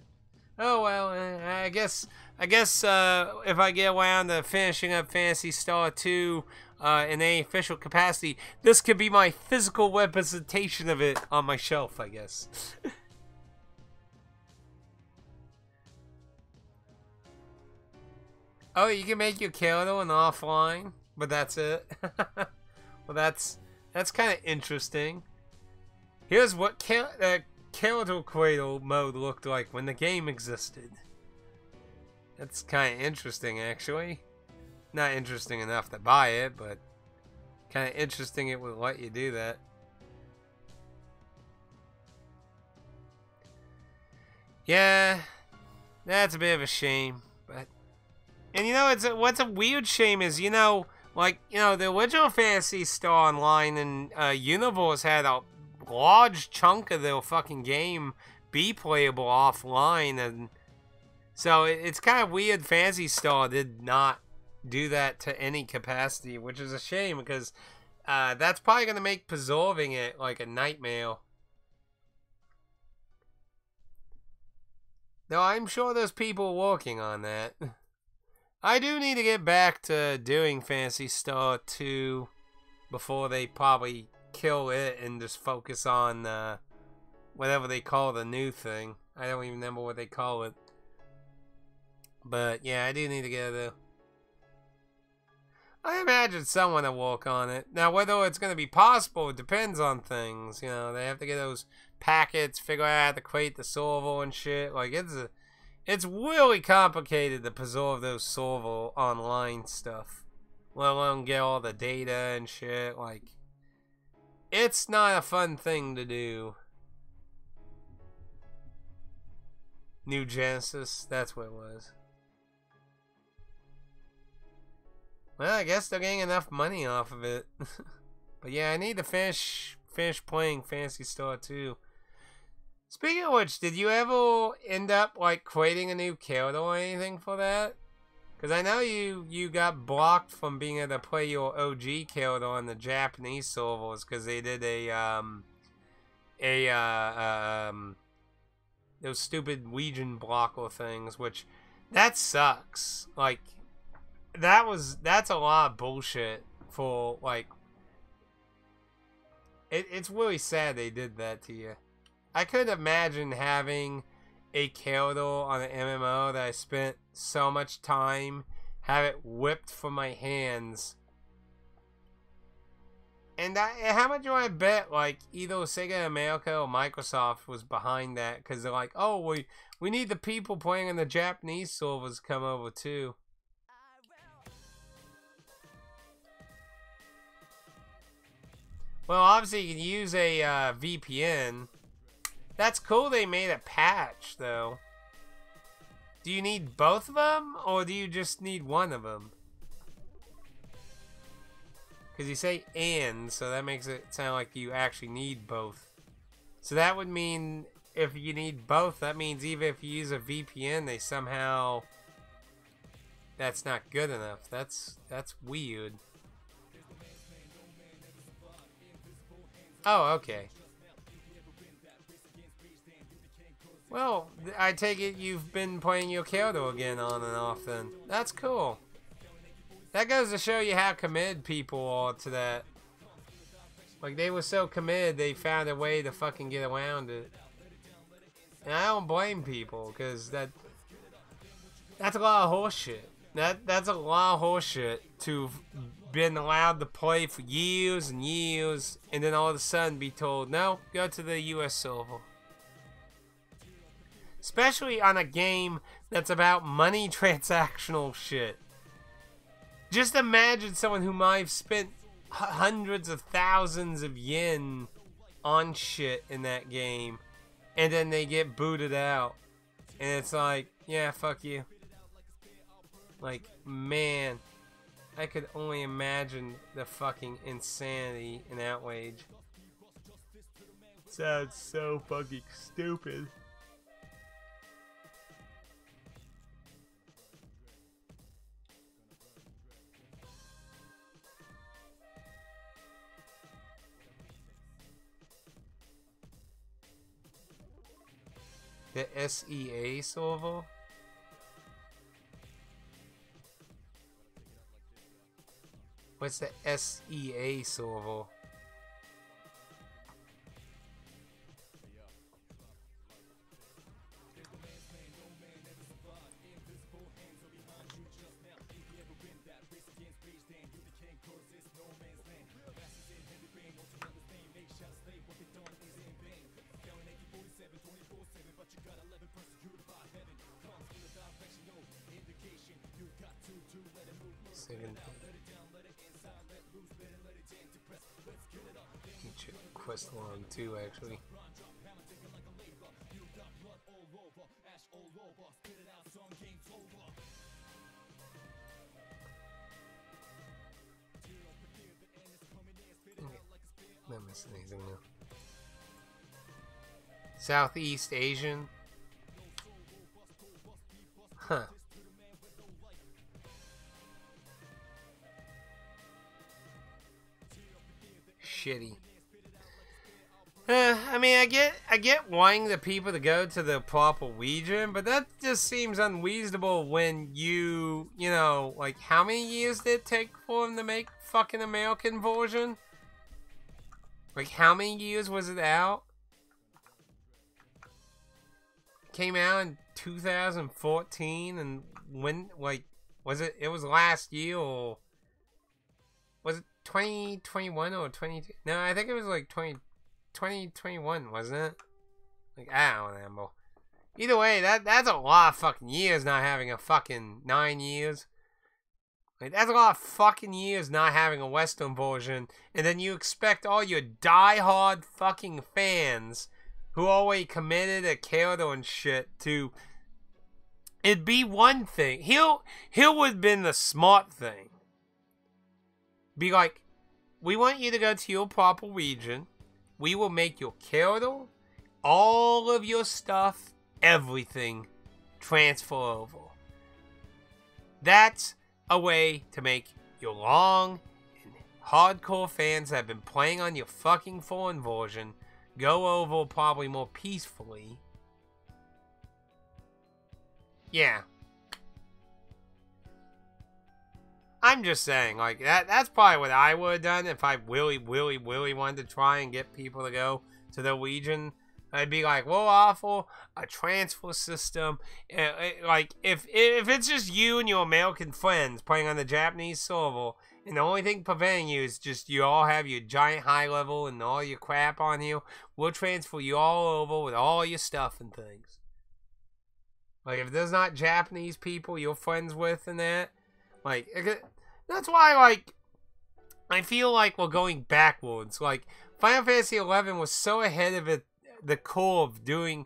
oh well. I guess if I get around to finishing up Phantasy Star 2 in any official capacity, this could be my physical representation of it on my shelf, I guess. Oh, you can make your Kyoto and offline, but that's it. Well, that's kind of interesting. Here's what Kyoto Cradle mode looked like when the game existed. That's kind of interesting, actually. Not interesting enough to buy it, but kind of interesting it would let you do that. Yeah, that's a bit of a shame, but... And you know, what's a weird shame is, you know, like, you know, the original Phantasy Star Online and Universe had a large chunk of their fucking game be playable offline, and so it's kind of weird Phantasy Star did not do that to any capacity, which is a shame, because that's probably going to make preserving it like a nightmare. Though I'm sure there's people working on that. I do need to get back to doing Phantasy Star 2 before they probably kill it and just focus on whatever they call the new thing. I don't even remember what they call it. But yeah, I do need to get there. I imagine someone will work on it. Now, whether it's going to be possible, it depends on things. You know, they have to get those packets, figure out how to create the server and shit. Like, it's really complicated to preserve those server online stuff. Let alone get all the data and shit. Like, it's not a fun thing to do. New Genesis, that's what it was. Well, I guess they're getting enough money off of it. But yeah, I need to finish playing Phantasy Star 2. Speaking of which, did you ever end up like creating a new character or anything for that? Because I know you got blocked from being able to play your OG character on the Japanese servers because they did those stupid region blocker things, which that sucks. Like that's a lot of bullshit for like it's really sad they did that to you. I couldn't imagine having a character on an MMO that I spent so much time, have it whipped from my hands. And how much do I bet, like, either Sega America or Microsoft was behind that? Because they're like, oh, we need the people playing in the Japanese servers to come over, too. Well, obviously, you can use a VPN. That's cool they made a patch, though. Do you need both of them, or do you just need one of them? Because you say and, so that makes it sound like you actually need both. So that would mean if you need both, that means even if you use a VPN, they somehow... That's not good enough. That's weird. Oh, okay. Well, I take it you've been playing your character again on and off then. That's cool. That goes to show you how committed people are to that. Like, they were so committed, they found a way to fucking get around it. And I don't blame people, because that's a lot of horseshit. That's a lot of horseshit to have been allowed to play for years and years, and then all of a sudden be told, no, go to the US server. Especially on a game that's about money transactional shit. Just imagine someone who might have spent hundreds of thousands of yen on shit in that game, and then they get booted out. And it's like, yeah, fuck you. Like, man, I could only imagine the fucking insanity and outrage. Sounds so fucking stupid. The SEA server? What's the SEA server? Second. Check quest log too, actually. Not missing anything now. Southeast Asian. Huh. Shitty. I mean, I get wanting the people to go to the proper region, but that just seems unreasonable when you know, like, how many years did it take for them to make fucking American version? Like, how many years was it out? Came out in 2014, and when, like, was it was last year, or was it 2021 or 22? No, I think it was like 2021, wasn't it? Like, I don't remember. Either way, that's a lot of fucking years not having a fucking 9 years. Like, that's a lot of fucking years not having a Western version, and then you expect all your die-hard fucking fans who already committed a Kyoto and shit to... It'd be one thing. He'll would have been the smart thing. Be like, we want you to go to your proper region. We will make your Kyoto, all of your stuff, everything, transfer over. That's a way to make your long and hardcore fans that have been playing on your fucking foreign version go over probably more peacefully. Yeah. I'm just saying, like, that's probably what I would have done if I really wanted to try and get people to go to the region. I'd be like, we'll offer a transfer system. Like, if it's just you and your American friends playing on the Japanese server, and the only thing preventing you is just you all have your giant high level and all your crap on you, we'll transfer you all over with all your stuff and things. Like, if there's not Japanese people you're friends with and that, like, that's why, like, I feel like we're going backwards. Like, Final Fantasy XI was so ahead of it, the curve, doing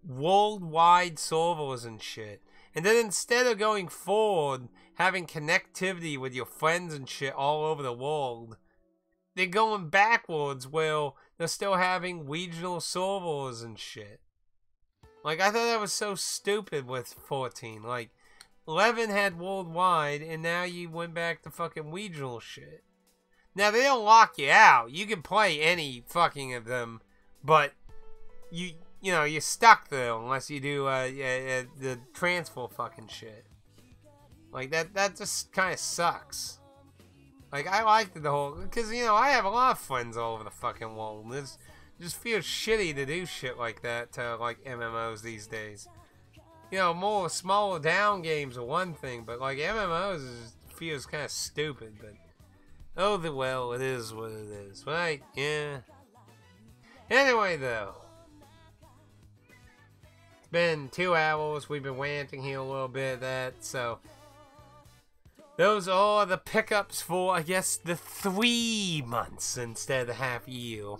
worldwide servers and shit. And then instead of going forward, having connectivity with your friends and shit all over the world, they're going backwards where they're still having regional servers and shit. Like, I thought that was so stupid with 14. Like, 11 had worldwide, and now you went back to fucking regional shit. Now, they don't lock you out. You can play any fucking of them, but you know, you're stuck there unless you do the transfer fucking shit. Like, that just kind of sucks. Like, I liked the whole... Because, you know, I have a lot of friends all over the fucking world. And it just feels shitty to do shit like that to, like, MMOs these days. You know, more smaller down games are one thing, but, like, MMOs feels kind of stupid, but... Oh, well, it is what it is, right? Yeah. Anyway, though. It's been 2 hours. We've been ranting here a little bit of that, so... Those are the pickups for, I guess, the 3 months instead of the half year.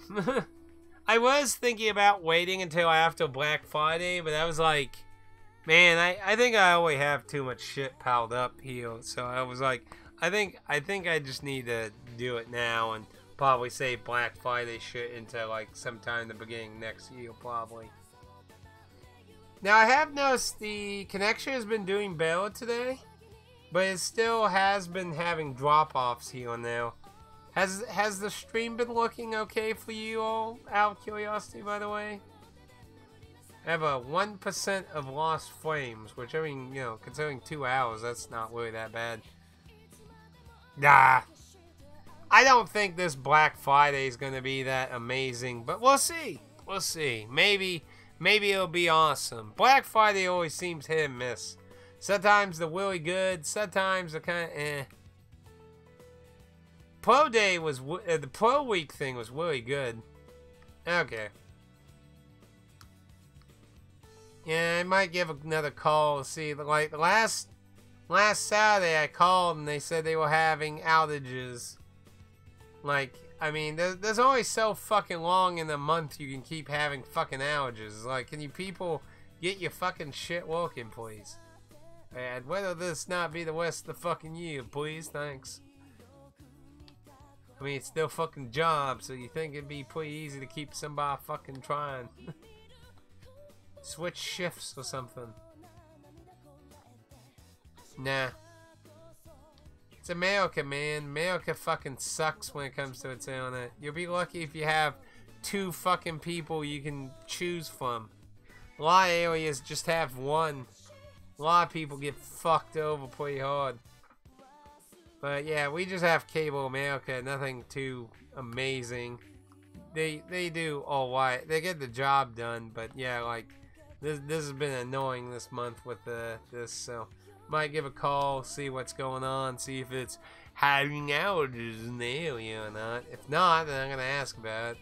I was thinking about waiting until after Black Friday, but I was like, man, I think I already have too much shit piled up here. So I was like, I think I just need to do it now and probably save Black Friday shit into like sometime in the beginning next year, probably. Now I have noticed the connection has been doing better today. But it still has been having drop-offs here and there. Has the stream been looking okay for you all, out of curiosity, by the way? I have a 1% of lost frames, which, I mean, you know, considering 2 hours, that's not really that bad. Nah. I don't think this Black Friday is going to be that amazing, but we'll see. We'll see. Maybe it'll be awesome. Black Friday always seems hit and miss. Sometimes they're really good. Sometimes they're kind of eh. Pro Day was... the Pro Week thing was really good. Okay. Yeah, I might give another call. See, like, the last Last Saturday I called and they said they were having outages. Like, I mean, there's only so fucking long in a month you can keep having fucking outages. Like, can you people get your fucking shit working, please? And whether this not be the rest of the fucking year, please, thanks. I mean, it's still fucking job, so you think it'd be pretty easy to keep somebody fucking trying. Switch shifts or something. Nah. It's America, man. America fucking sucks when it comes to its internet. You'll be lucky if you have 2 fucking people you can choose from. A lot of areas just have 1. A lot of people get fucked over pretty hard. But yeah, we just have Cable America. Nothing too amazing. They do alright. They get the job done. But yeah, like this has been annoying this month with this. So might give a call, see what's going on, see if it's having outages in the area or not. If not, then I'm gonna ask about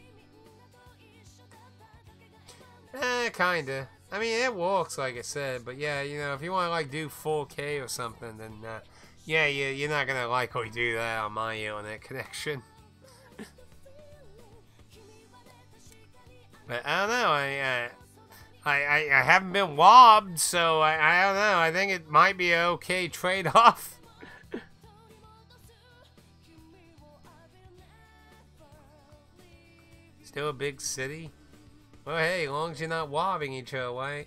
it. Kinda. I mean, it works, like I said, but yeah, you know, if you want to, like, do 4K or something, then, yeah, you're not gonna likely do that on my internet connection. But I don't know, I haven't been robbed, so I don't know, I think it might be an okay trade-off. Still a big city? Well, hey, as long as you're not robbing each other, right?